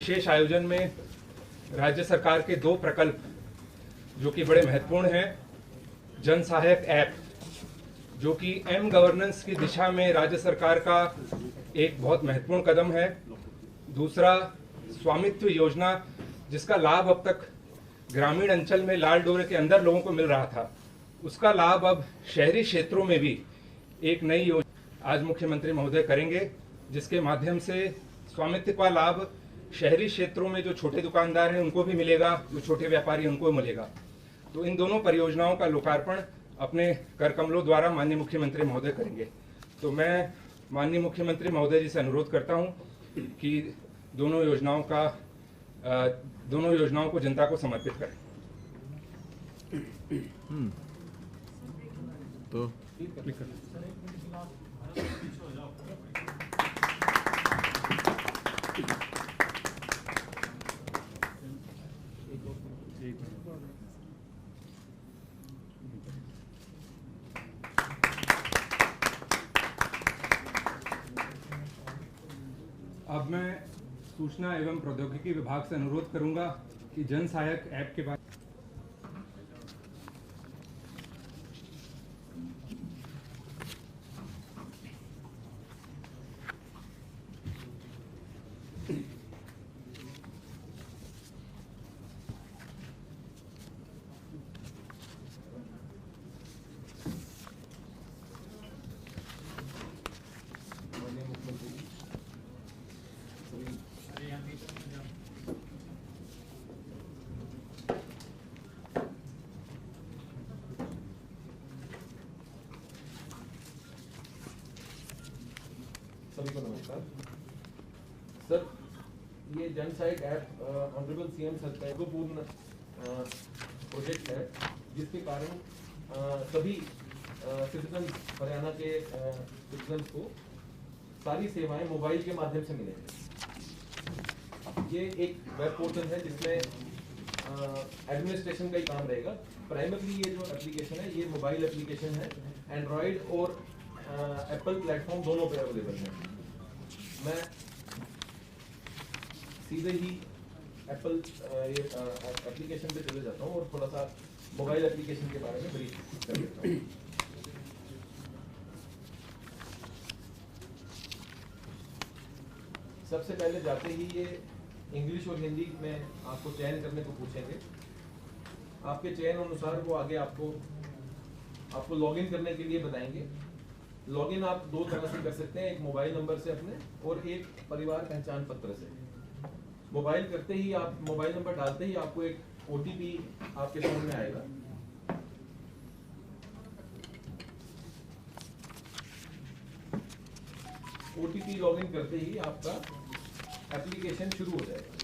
विशेष आयोजन में राज्य सरकार के 2 प्रकल्प जो कि बड़े महत्वपूर्ण हैं, जन सहायक ऐप जो कि एम गवर्नेंस की दिशा में राज्य सरकार का एक बहुत महत्वपूर्ण कदम है। दूसरा, स्वामित्व योजना जिसका लाभ अब तक ग्रामीण अंचल में लाल डोरे के अंदर लोगों को मिल रहा था, उसका लाभ अब शहरी क्षेत्रों में भी एक नई योजना आज मुख्यमंत्री महोदय करेंगे, जिसके माध्यम से स्वामित्व का लाभ शहरी क्षेत्रों में जो छोटे दुकानदार हैं उनको भी मिलेगा, जो छोटे व्यापारी उनको मिलेगा। तो इन दोनों परियोजनाओं का लोकार्पण अपने कर कमलों द्वारा माननीय मुख्यमंत्री महोदय करेंगे। तो मैं माननीय मुख्यमंत्री महोदय जी से अनुरोध करता हूं कि दोनों योजनाओं को जनता को समर्पित करें। तो अब मैं सूचना एवं प्रौद्योगिकी विभाग से अनुरोध करूंगा कि जन सहायक ऐप के बारे सभी को नमस्कार। सर, ये जन सहायक ऐप ऑनरेबल सीएम सर का महत्वपूर्ण प्रोजेक्ट है, जिसके कारण सभी सिटीजन हरियाणा के सिटीजन को सारी सेवाएं मोबाइल के माध्यम से मिलेंगी। ये एक वेब पोर्टल है जिसमें एडमिनिस्ट्रेशन का ही काम रहेगा। प्राइमरली ये जो एप्लीकेशन है, ये मोबाइल एप्लीकेशन है, एंड्रॉयड और एप्पल प्लेटफॉर्म दोनों पे अवेलेबल है। मैं सीधे ही एप्पल ये एप्लीकेशन पे चले जाता हूँ और थोड़ा सा मोबाइल एप्लीकेशन के बारे में ब्रीफ कर देता हूँ। सबसे पहले जाते ही ये इंग्लिश और हिंदी में आपको चयन करने को पूछेंगे। आपके चयन अनुसार वो आगे आपको लॉगिन करने के लिए बताएंगे। लॉगिन आप 2 तरह से कर सकते हैं, एक मोबाइल नंबर से अपने और एक परिवार पहचान पत्र से। मोबाइल करते ही आप मोबाइल नंबर डालते ही आपको एक ओटीपी आपके फोन में आएगा। ओटीपी लॉगिन करते ही आपका एप्लीकेशन शुरू हो जाएगा।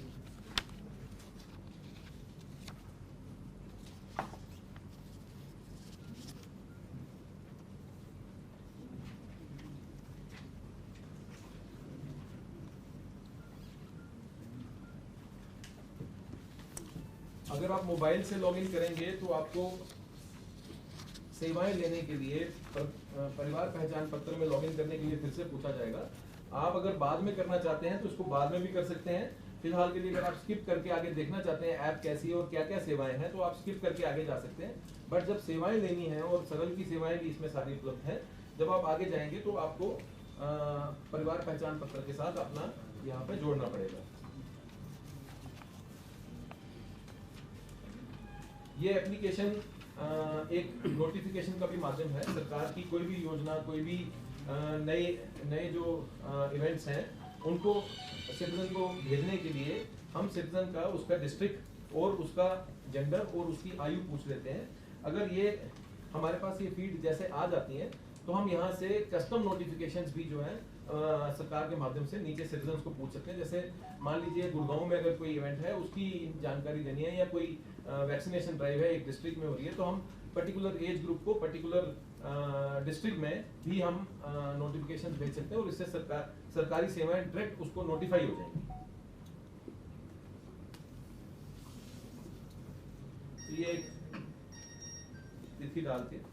अगर आप मोबाइल से लॉगिन करेंगे तो आपको सेवाएं लेने के लिए परिवार पहचान पत्र में लॉगिन करने के लिए फिर से पूछा जाएगा। आप अगर बाद में करना चाहते हैं तो इसको बाद में भी कर सकते हैं। फिलहाल के लिए अगर आप स्किप करके आगे देखना चाहते हैं ऐप कैसी है और क्या क्या सेवाएं हैं, तो आप स्किप करके आगे जा सकते हैं। बट जब सेवाएं लेनी है और सरल की सेवाएं भी इसमें सारी उपलब्ध है, जब आप आगे जाएंगे तो आपको परिवार पहचान पत्र के साथ अपना यहाँ पे जोड़ना पड़ेगा। ये एप्लीकेशन एक नोटिफिकेशन का भी माध्यम है। सरकार की कोई भी योजना, कोई भी नए जो इवेंट्स हैं, उनको सिटीजन को भेजने के लिए हम सिटीजन का उसका डिस्ट्रिक्ट और उसका जेंडर और उसकी आयु पूछ लेते हैं। अगर ये हमारे पास ये फीड जैसे आ जाती है तो हम यहाँ से कस्टम नोटिफिकेशंस भी जो है सरकार के माध्यम से नीचे सिटीजन को पूछ सकते हैं। जैसे मान लीजिए गुड़गांव में अगर कोई इवेंट है, उसकी जानकारी देनी है, या कोई वैक्सीनेशन ड्राइव है एक डिस्ट्रिक्ट में हो रही है, तो हम पर्टिकुलर एज ग्रुप को पर्टिकुलर डिस्ट्रिक्ट में भी हम नोटिफिकेशन भेज सकते हैं और इससे सरकारी सेवाएं डायरेक्ट उसको नोटिफाई हो जाएंगी। तो ये एक तिथि डाल के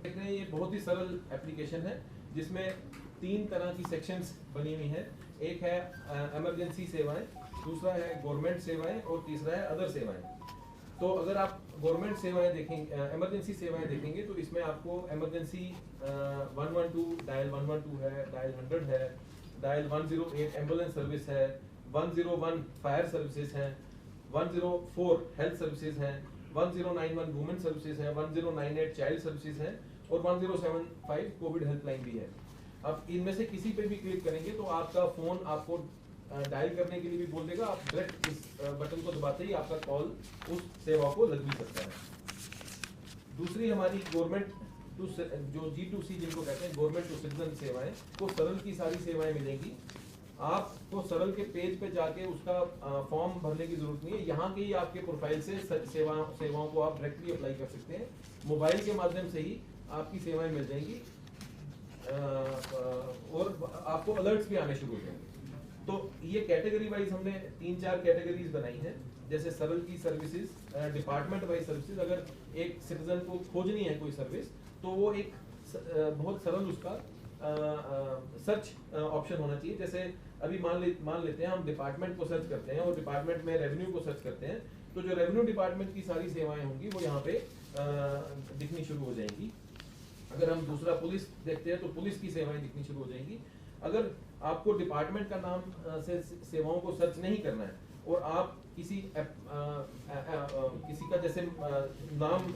देख रहे हैं, ये बहुत ही सरल एप्लीकेशन है जिसमें 3 तरह की सेक्शंस बनी हुई हैं। एक है इमरजेंसी सेवाएं, दूसरा है गवर्नमेंट सेवाएं और तीसरा है अदर सेवाएं। तो अगर आप गवर्नमेंट सेवाएं देखेंगे, इमरजेंसी सेवाएं देखेंगे तो इसमें आपको इमरजेंसी 112 डायल 112 है, डायल 100 है, डायल 108 एम्बुलेंस सर्विस है, 101 फायर सर्विसेज हैं, 104 हेल्थ सर्विसेज हैं, 1091 वुमेन सर्विसेज हैं, 1098 चाइल्ड सर्विसेज हैं और 1075 कोविड हेल्पलाइन भी है। अब इनमें से किसी पे भी क्लिक करेंगे तो आपका फोन आपको डायल करने के लिए भी बोल देगा, आप डायरेक्ट इस बटन को दबाते ही आपका कॉल उस सेवा को लग भी सकता है। दूसरी हमारी गवर्नमेंट टू जो G2C जिनको कहते हैं गवर्नमेंट टू सिटीजन सेवाएं, को सरल की सारी सेवाएं मिलेंगी। आपको सरल के पेज पे जाके उसका फॉर्म भरने की जरूरत नहीं है, यहाँ के ही आपके प्रोफाइल से सेवाओं को आप डायरेक्टली अप्लाई कर सकते हैं। मोबाइल के माध्यम से ही आपकी सेवाएं मिल जाएंगी और आपको अलर्ट्स भी आने शुरू हो जाएंगे। तो ये कैटेगरी वाइज हमने 3-4 कैटेगरीज बनाई हैं, जैसे सरल की सर्विसेज, डिपार्टमेंट वाइज सर्विसेज। अगर एक सिटीजन को खोजनी है कोई सर्विस तो वो एक बहुत सरल उसका सर्च ऑप्शन होना चाहिए। जैसे अभी मान लेते हैं हम डिपार्टमेंट को सर्च करते हैं और डिपार्टमेंट में रेवेन्यू को सर्च करते हैं, तो जो रेवेन्यू डिपार्टमेंट की सारी सेवाएं होंगी वो यहाँ पे दिखनी शुरू हो जाएंगी। अगर हम दूसरा पुलिस देखते हैं तो पुलिस की सेवाएं दिखनी शुरू हो जाएंगी। अगर आपको डिपार्टमेंट का नाम से सेवाओं को सर्च नहीं करना है और आप किसी का जैसे नाम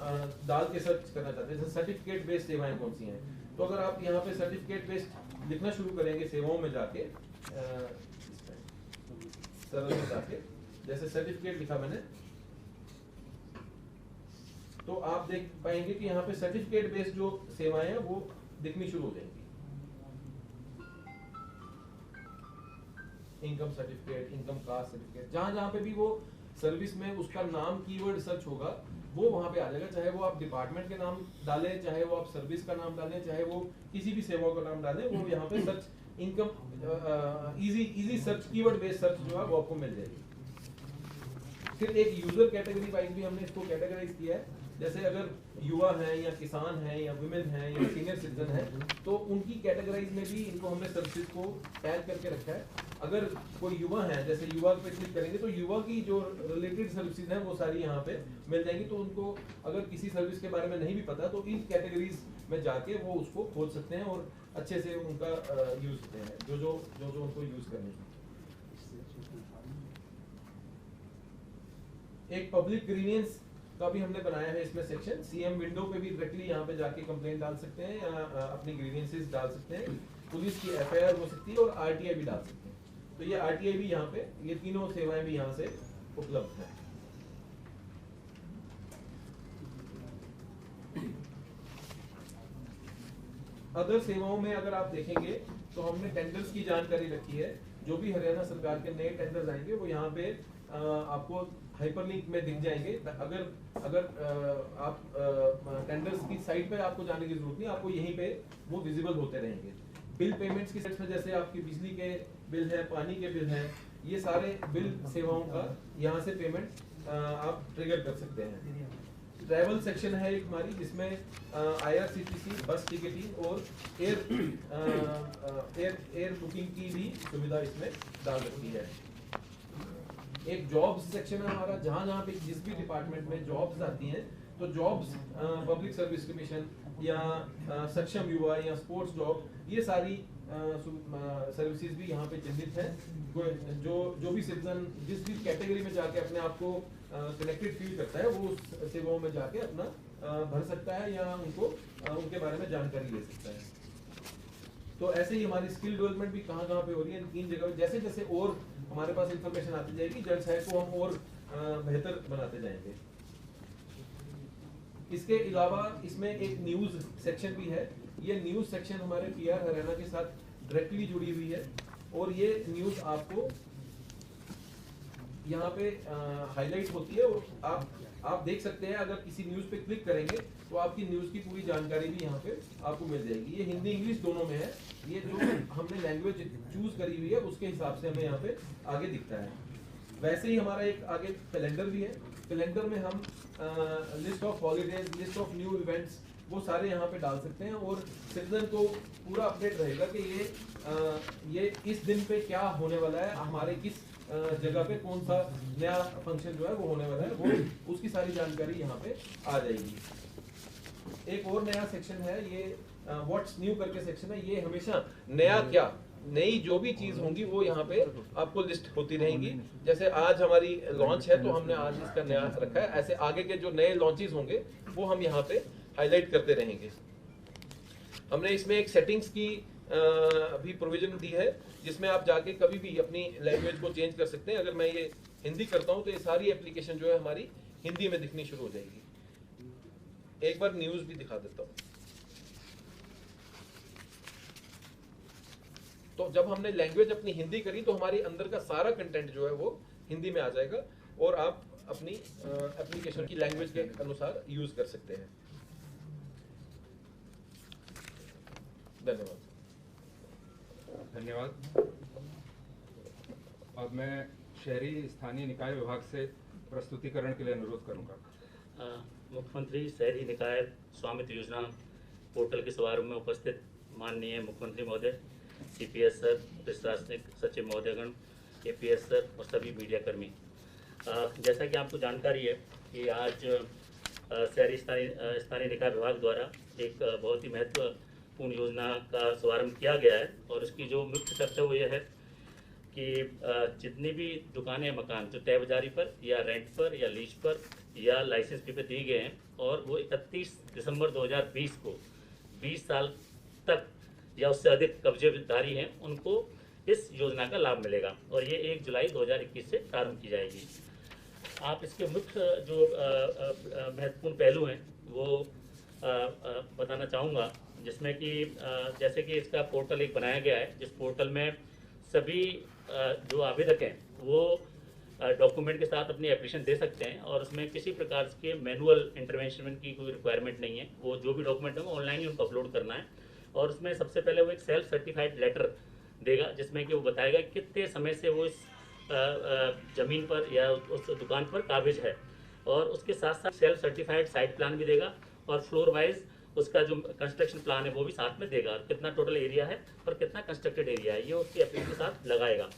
डाल के सर्च करना चाहते हैं, जैसे सर्टिफिकेट बेस्ड सेवाएं कौन सी हैं, तो अगर आप यहाँ पे सर्टिफिकेट बेस्ड लिखना शुरू करेंगे सेवाओं में जाके, सरल में जाके जैसे सर्टिफिकेट लिखा मैंने, तो आप देख पाएंगे कि यहाँ पे सर्टिफिकेट बेस्ड जो सेवाएं हैं वो दिखनी शुरू हो जाएंगी। Income certificate, income caste certificate, जहां पे भी वो सर्विस में उसका नाम कीवर्ड सर्च होगा वो वहां पे आ जाएगा। चाहे वो आप डिपार्टमेंट के नाम डालें, चाहे वो आप सर्विस का नाम डालें, चाहे वो किसी भी सेवा का नाम डालें, वो यहाँ पे search income easy search keyword based search जो है वो आपको मिल जाएगी। फिर एक यूजर कैटेगरी वाइज भी हमने इसको कैटेगराइज किया है, जैसे अगर युवा हैं या किसान हैं या वुमेन हैं या सीनियर सिटीजन हैं तो उनकी कैटेगराइज में भी इनको हमने सर्विसेज को टैग करके रखा है। अगर कोई युवा है, जैसे युवा पे क्लिक करेंगे तो युवा की जो रिलेटेड सर्विसेज हैं वो सारी यहाँ पे मिल जाएंगी। तो उनको अगर किसी सर्विस के बारे में नहीं भी पता तो इन कैटेगरीज में जाके वो उसको खोज सकते हैं और अच्छे से उनका यूज करते हैं जो उनको यूज करने हैं। एक पब्लिक ग्रीवियंस का भी हमने बनाया है इसमें सेक्शन। सीएम विंडो पे भी डायरेक्टली यहाँ पे जाके कंप्लेंट डाल सकते हैं या अपनी ग्रीवियंसेस डाल सकते हैं। पुलिस की एफआईआर हो सकती है और आरटीआई भी डाल सकते हैं। तो ये आरटीआई भी यहाँ पे, ये तीनों सेवाएं भी यहाँ से उपलब्ध हैं। अदर सेवाओं में अगर आप देखेंगे तो हमने टेंडर्स की जानकारी रखी है। जो भी हरियाणा सरकार के नए टेंडर्स आएंगे वो यहाँ पे आपको हाइपरलिंक में दिख जाएंगे। अगर आप टेंडर्स की साइट पे आपको जाने की जरूरत नहीं, आपको यहीं पे वो विजिबल होते रहेंगे। बिल पेमेंट्स की सेक्शन में जैसे आपकी बिजली के बिल है, पानी के बिल हैं, ये सारे बिल सेवाओं का यहाँ से पेमेंट आप ट्रिगर कर सकते हैं। ट्रैवल सेक्शन है एक हमारी, जिसमें IRCTC बस टिकटिंग और एयर बुकिंग की भी सुविधा इसमें डाल रखी है। एक जॉब्स सेक्शन है हमारा, जहाँ पे जिस भी डिपार्टमेंट में जॉब्स आती हैं तो जॉब्स पब्लिक सर्विस कमीशन या सक्षम युवा या स्पोर्ट्स जॉब, ये सारी सर्विसेज भी यहाँ पे चिन्हित हैं। जो भी सिटीजन जिस भी कैटेगरी में जाके अपने आप को कनेक्टेड फील करता है वो उस सेवाओं में जाके अपना भर सकता है या उनके बारे में जानकारी ले सकता है। तो ऐसे ही हमारी स्किल डेवलपमेंट भी कहाँ पे हो रही है, इन 3 जगह। जैसे जैसे और हमारे पास इंफॉर्मेशन आती जाएगी, जन सहायक को हम और बेहतर बनाते जाएंगे। इसके अलावा इसमें एक न्यूज सेक्शन भी है। ये न्यूज सेक्शन हमारे PR हरियाणा के साथ डायरेक्टली जुड़ी हुई है और ये न्यूज आपको यहाँ पे हाईलाइट होती है और आप देख सकते हैं। अगर किसी न्यूज पे क्लिक करेंगे तो आपकी न्यूज की पूरी जानकारी भी यहाँ पे आपको मिल जाएगी। ये हिंदी इंग्लिश दोनों में है। ये जो हमने लैंग्वेज चूज करी हुई है उसके हिसाब से हमें यहाँ पे आगे दिखता है। वैसे ही हमारा एक आगे कैलेंडर भी है। कैलेंडर में हम list of holidays, list of new events वो सारे यहाँ पे डाल सकते हैं और सिटीजन को पूरा अपडेट रहेगा कि ये इस दिन पे क्या होने वाला है, हमारे किस जगह पे कौन सा नया फंक्शन जो है वो होने वाला है, वो उसकी सारी जानकारी यहाँ पे आ जाएगी। एक और नया सेक्शन है, ये व्हाट्स न्यू करके सेक्शन है। ये हमेशा नया क्या, नई जो भी चीज होंगी वो यहाँ पे आपको लिस्ट होती रहेंगी। जैसे आज हमारी लॉन्च है तो हमने आज इसका नया रखा है, ऐसे आगे के जो नए लॉन्चेस होंगे वो हम यहाँ पे हाईलाइट करते रहेंगे। हमने इसमें एक सेटिंग्स की भी प्रोविजन दी है, जिसमें आप जाके कभी भी अपनी लैंग्वेज को चेंज कर सकते हैं। अगर मैं ये हिंदी करता हूँ तो ये सारी एप्लीकेशन जो है हमारी हिंदी में दिखनी शुरू हो जाएगी। एक बार न्यूज भी दिखा देता हूँ। तो जब हमने लैंग्वेज अपनी हिंदी करी तो हमारी अंदर का सारा कंटेंट जो है वो हिंदी में आ जाएगा और आप अपनी एप्लीकेशन की लैंग्वेज के अनुसार यूज कर सकते हैं। धन्यवाद। धन्यवाद। अब मैं शहरी स्थानीय निकाय विभाग से प्रस्तुतिकरण के लिए अनुरोध करूंगा। मुख्यमंत्री शहरी निकाय स्वामित्व योजना पोर्टल के शुभारंभ में उपस्थित माननीय मुख्यमंत्री महोदय, CPS सर, प्रशासनिक सचिव महोदयगण, APS सर और सभी मीडिया कर्मी, जैसा कि आपको जानकारी है कि आज शहरी स्थानीय निकाय विभाग द्वारा एक बहुत ही महत्वपूर्ण योजना का शुभारंभ किया गया है। और इसकी जो मुख्य तथ्य वो ये है कि जितनी भी दुकानें, मकान जो तय बाजारी पर या रेंट पर या लीज पर या लाइसेंस फी पे दिए गए हैं और वो 31 दिसंबर 2020 को 20 साल तक या उससे अधिक कब्जेदारी हैं, उनको इस योजना का लाभ मिलेगा और ये 1 जुलाई 2021 से प्रारंभ की जाएगी। आप इसके मुख्य जो महत्वपूर्ण पहलू हैं वो बताना चाहूँगा, जिसमें कि जैसे कि इसका पोर्टल एक बनाया गया है, जिस पोर्टल में सभी जो आवेदक हैं वो डॉक्यूमेंट के साथ अपनी एप्लीकेशन दे सकते हैं और उसमें किसी प्रकार के मैनुअल इंटरवेंशन की कोई रिक्वायरमेंट नहीं है। वो जो भी डॉक्यूमेंट होंगे ऑनलाइन ही उनको अपलोड करना है और उसमें सबसे पहले वो एक सेल्फ सर्टिफाइड लेटर देगा, जिसमें कि वो बताएगा कितने समय से वो इस ज़मीन पर या उस दुकान पर काबिज है और उसके साथ साथ सेल्फ सर्टिफाइड साइट प्लान भी देगा और फ्लोर वाइज उसका जो कंस्ट्रक्शन प्लान है वो भी साथ में देगा, कितना टोटल एरिया है और कितना कंस्ट्रक्टेड एरिया है ये उसकी एप्लीकेशन के साथ लगाएगा।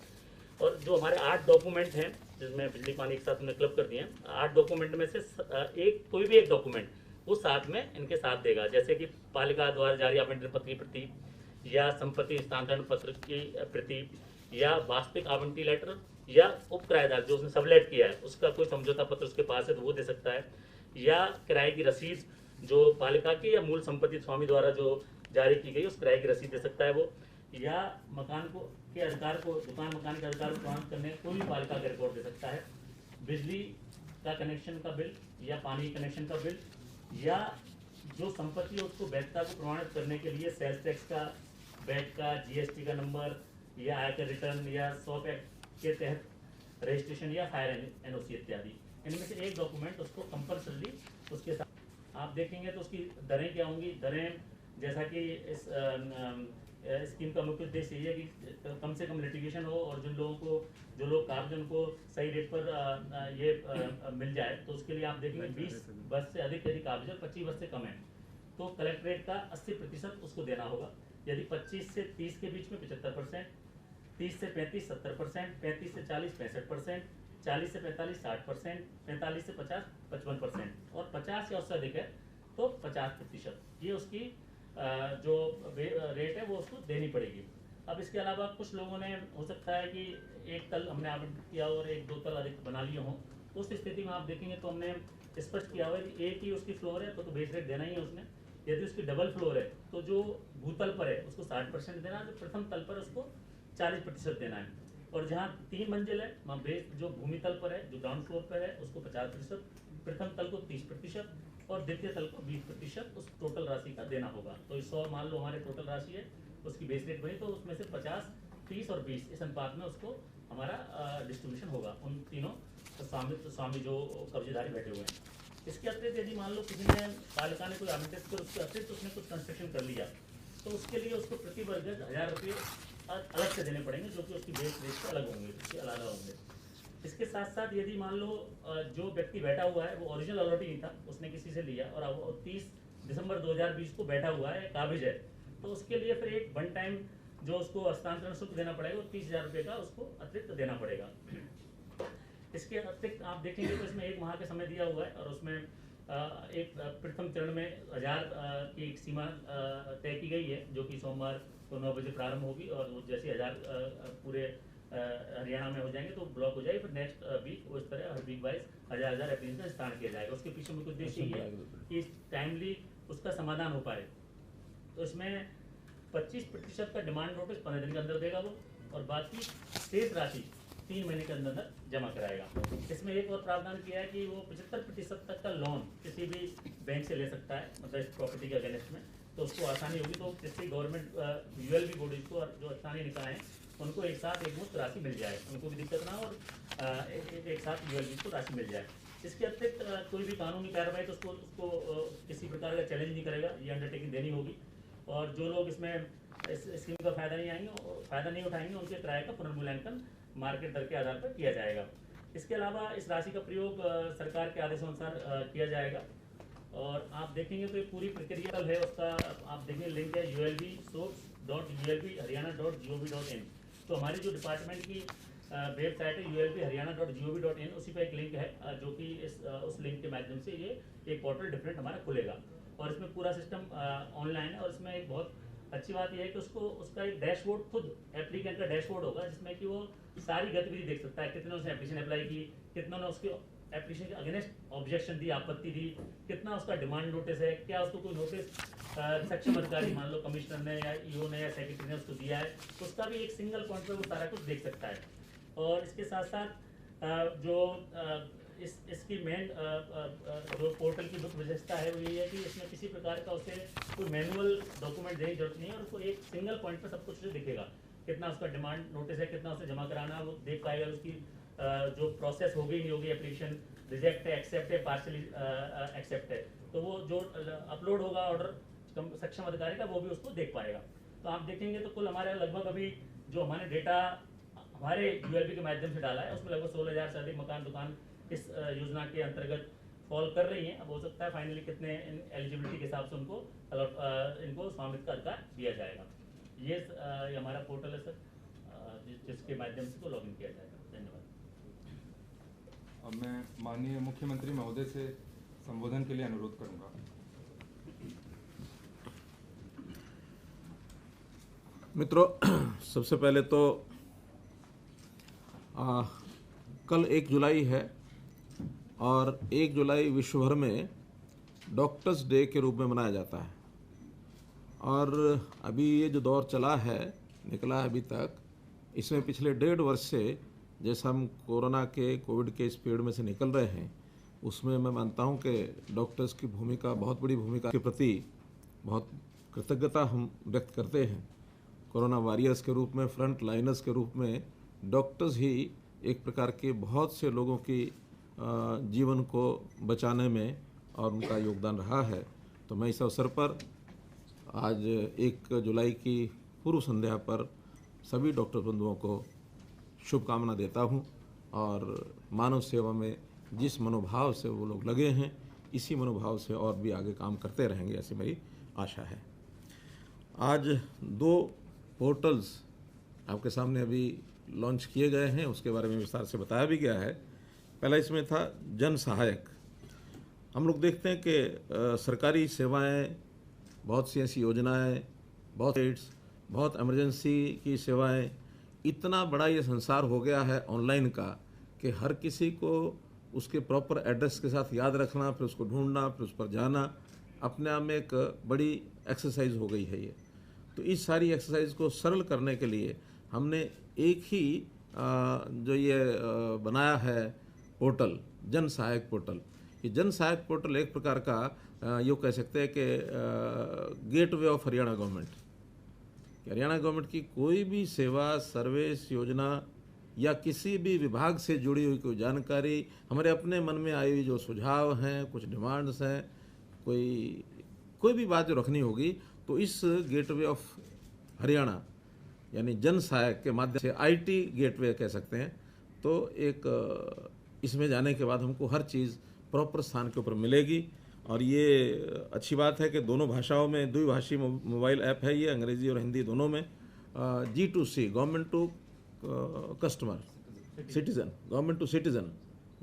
और जो हमारे 8 डॉक्यूमेंट हैं, जिसमें बिजली पानी एक साथ हमने क्लब कर दिए हैं, 8 डॉक्यूमेंट में से कोई भी एक डॉक्यूमेंट वो साथ में इनके साथ देगा, जैसे कि पालिका द्वारा जारी आवंटन पत्र की प्रति या संपत्ति हस्तांतरण पत्र की प्रति या वास्तविक आवंटी लेटर या उप किराएदार जो उसने सबलेट किया है उसका कोई समझौता पत्र उसके पास है तो वो दे सकता है, या किराए की रसीद जो पालिका की या मूल संपत्ति स्वामी द्वारा जो जारी की गई उस किराए की रसीद दे सकता है वो, या मकान को के अधिकार को दुकान मकान के अधिकार को प्रमाणित करने कोई भी पालिका का रिकॉर्ड दे सकता है, बिजली का कनेक्शन का बिल या पानी कनेक्शन का बिल या जो संपत्ति है उसको वैधता को प्रमाणित करने के लिए सेल्स टैक्स का, वैट का, GST का नंबर या आयकर रिटर्न या शॉप एक्ट के तहत रजिस्ट्रेशन या फायर NOC इत्यादि। इनमें से एक डॉक्यूमेंट उसको कंपल्सरी उसके साथ आप देखेंगे तो उसकी दरें क्या होंगी। दरें जैसा कि इस स्कीम का मुख्य उद्देश्य ये है कि कम से कम लिटिगेशन हो और जो लोग कागज उनको सही रेट पर ये मिल जाए, तो उसके लिए आप देखेंगे 20 वर्ष से अधिक यदि कागज और 25 वर्ष से कम है तो कलेक्ट्रेट का 80% उसको देना होगा। यदि 25 से 30 के बीच में 75%, 30 से 35 70%, 35 से 40 65%, 40 से 45 60%, 45 से 50 55% और 50 या उससे अधिक है तो 50%। ये उसकी जो रेट है वो उसको देनी पड़ेगी। अब इसके अलावा कुछ लोगों ने हो सकता है कि एक तल हमने आवंटित किया और 1-2 तल अधिक बना लिए हों, उस स्थिति में आप देखेंगे तो हमने स्पष्ट किया हुआ है कि एक ही उसकी फ्लोर है तो बेस रेट देना ही है उसमें। यदि उसकी डबल फ्लोर है तो जो भूतल पर है उसको 60% देना है, जो प्रथम तल पर उसको 40% देना है और जहाँ 3 मंजिल है वहाँ बेस जो भूमि तल पर है जो ग्राउंड फ्लोर पर है उसको 50%, प्रथम तल को 30% और द्वितीय तल को 20% उस टोटल राशि का देना होगा। तो 100 मान लो हमारे टोटल राशि है, उसकी बेस रेट बनी तो उसमें से 50, 30 और 20 इस अनुपात में उसको हमारा डिस्ट्रीब्यूशन होगा उन तीनों स्वामी जो कब्जेदारी बैठे हुए हैं। इसके अतिरिक्त यदि मान लो किसी ने पालिका ने कोई आवंटित कर उसके अतिरिक्त उसने कुछ कंस्ट्रक्शन कर लिया तो उसके लिए उसको प्रति वर्ग 1000 रुपये अलग से देने पड़ेंगे, जो कि उसकी बेस रेट से अलग होंगे, उसके अलग होंगे। इसके साथ साथ यदि मान लो जो व्यक्ति बैठा हुआ है वो ओरिजिनल अलॉटी नहीं था, उसने किसी से लिया और अब 30 दिसंबर 2020 को बैठा हुआ है, काबिज है, तो उसके लिए फिर एक वन टाइम जो उसको हस्तांतरण शुल्क देना पड़ेगा, वो 30,000 रुपये का उसको अतिरिक्त देना पड़ेगा। इसके अतिरिक्त आप देखेंगे तो इसमें 1 माह का समय दिया हुआ है और उसमें एक प्रथम चरण में 1000 की एक सीमा तय की गई है, जो कि सोमवार को 9 बजे प्रारंभ होगी और वो जैसे 1000 पूरे हरियाणा में हो जाएंगे तो ब्लॉक हो जाएगी, फिर नेक्स्ट वीक वो इस तरह हर वीक वाइज 1000 एप्लीकेशन का विस्तार किया जाएगा। उसके पीछे मुख्य उद्देश्य ये है कि टाइमली उसका समाधान हो पाए। तो इसमें 25% का डिमांड नोटिस 15 दिन के अंदर देगा वो, और बाकी शेष राशि 3 महीने के अंदर जमा कराएगा। इसमें एक और प्रावधान किया है कि वो 75% तक का लोन किसी भी बैंक से ले सकता है, मतलब इस प्रॉपर्टी के अगेंस्ट में, तो उसको आसानी होगी। तो जिससे गवर्नमेंट यूएलबी बॉडीज को और जो स्थानीय निकाय हैं उनको एक साथ एक मुश्त राशि मिल जाए, उनको भी दिक्कत ना हो और एक साथ यूएलबी को राशि मिल जाए। इसके अतिरिक्त कोई भी कानूनी कार्रवाई तो उसको किसी प्रकार का चैलेंज नहीं करेगा, ये अंडरटेकिंग देनी होगी। और जो लोग इसमें इस स्कीम का फायदा नहीं उठाएंगे उनके किराए का पुनर्मूल्यांकन मार्केट दर के आधार पर किया जाएगा। इसके अलावा इस राशि का प्रयोग सरकार के आदेशानुसार किया जाएगा। और आप देखेंगे तो ये पूरी प्रक्रिया है उसका, आप देखेंगे लिंक है ulbsource.ulbharyana.gov.in। तो हमारी जो डिपार्टमेंट की वेबसाइट है ulbharyana.gov.in, उसी पर एक लिंक है जो कि उस लिंक के माध्यम से ये एक पोर्टल डिफरेंट हमारा खुलेगा और इसमें पूरा सिस्टम ऑनलाइन है। और इसमें एक बहुत अच्छी बात यह है कि उसका एक डैशबोर्ड, खुद एप्लीकेंट का डैशबोर्ड होगा जिसमें कि वो सारी गतिविधि देख सकता है, कितने उसने एप्लीकेशन अप्लाई की, कितना ने उसके एप्लीकेशन के अगेंस्ट ऑब्जेक्शन दी, आपत्ति दी, कितना उसका डिमांड नोटिस है, क्या उसको कोई नोटिस सक्षम अधिकारी मान लो कमिश्नर ने या ईओ ने या सेक्रेटरी ने उसको दिया है, तो उसका भी एक सिंगल पॉइंट पर वो सारा कुछ देख सकता है। और इसके साथ साथ जो इसकी मेन जो पोर्टल की मुख्य विशेषता है वो ये है कि इसमें किसी प्रकार का उसे कोई मैनुअल डॉक्यूमेंट देने की जरूरत नहीं है और उसको एक सिंगल पॉइंट पर सब कुछ दिखेगा, कितना उसका डिमांड नोटिस है, कितना उसे जमा कराना है, वो देख पाएगा। उसकी जो प्रोसेस हो गई नहीं होगी, एप्लीकेशन रिजेक्ट है, एक्सेप्ट है, पार्शली एक्सेप्ट है, तो वो जो अपलोड होगा ऑर्डर सक्षम अधिकारी का वो भी उसको देख पाएगा। तो आप देखेंगे तो कुल हमारे लगभग अभी जो हमारे डेटा हमारे यूएलबी के माध्यम से डाला है उसमें लगभग 16,000 से अधिक मकान दुकान इस योजना के अंतर्गत फॉल कर रही हैं। अब हो सकता है फाइनली कितने एलिजिबिलिटी के हिसाब से उनको इनको स्वामित्व का अधिकार दिया जाएगा। ये हमारा पोर्टल है सर, जिसके माध्यम से को लॉगिन किया जाएगा। धन्यवाद। अब मैं माननीय मुख्यमंत्री महोदय से संबोधन के लिए अनुरोध करूंगा। मित्रों, सबसे पहले तो कल 1 जुलाई है और 1 जुलाई विश्व भर में डॉक्टर्स डे के रूप में मनाया जाता है। और अभी ये जो दौर चला है, निकला है अभी तक, इसमें पिछले 1.5 वर्ष से जैसा हम कोविड के इस पीरियड में से निकल रहे हैं, उसमें मैं मानता हूं कि डॉक्टर्स की भूमिका, बहुत बड़ी भूमिका के प्रति बहुत कृतज्ञता हम व्यक्त करते हैं। कोरोना वॉरियर्स के रूप में, फ्रंट लाइनर्स के रूप में डॉक्टर्स ही एक प्रकार के बहुत से लोगों की जीवन को बचाने में और उनका योगदान रहा है। तो मैं इस अवसर पर आज 1 जुलाई की पूर्व संध्या पर सभी डॉक्टर बंधुओं को शुभकामना देता हूं और मानव सेवा में जिस मनोभाव से वो लोग लगे हैं, इसी मनोभाव से और भी आगे काम करते रहेंगे, ऐसी मेरी आशा है। आज 2 पोर्टल्स आपके सामने अभी लॉन्च किए गए हैं, उसके बारे में विस्तार से बताया भी गया है। पहला इसमें था जन सहायक। हम लोग देखते हैं कि सरकारी सेवाएं, बहुत सी ऐसी योजनाएं, बहुत इमरजेंसी की सेवाएं, इतना बड़ा ये संसार हो गया है ऑनलाइन का कि हर किसी को उसके प्रॉपर एड्रेस के साथ याद रखना, फिर उसको ढूंढना, फिर उस पर जाना, अपने आप में एक बड़ी एक्सरसाइज हो गई है ये। तो इस सारी एक्सरसाइज को सरल करने के लिए हमने एक ही जो ये बनाया है पोर्टल, जन सहायक पोर्टल। ये जन सहायक पोर्टल एक प्रकार का यूँ कह सकते हैं कि gateway of Haryana government. Haryana government की कोई भी सेवा, सर्विस, योजना या किसी भी विभाग से जुड़ी हुई कोई जानकारी, हमारे अपने मन में आई हुई जो सुझाव हैं, कुछ डिमांड्स हैं, कोई भी बात जो रखनी होगी, तो इस गेटवे ऑफ हरियाणा यानी जन सहायक के माध्यम से, आईटी गेटवे कह सकते हैं, तो एक इसमें जाने के बाद हमको हर चीज़ प्रॉपर स्थान के ऊपर मिलेगी और ये अच्छी बात है कि दोनों भाषाओं में द्विभाषी मोबाइल ऐप है ये, अंग्रेजी और हिंदी दोनों में। G2C, government to customer, citizen, government to citizen,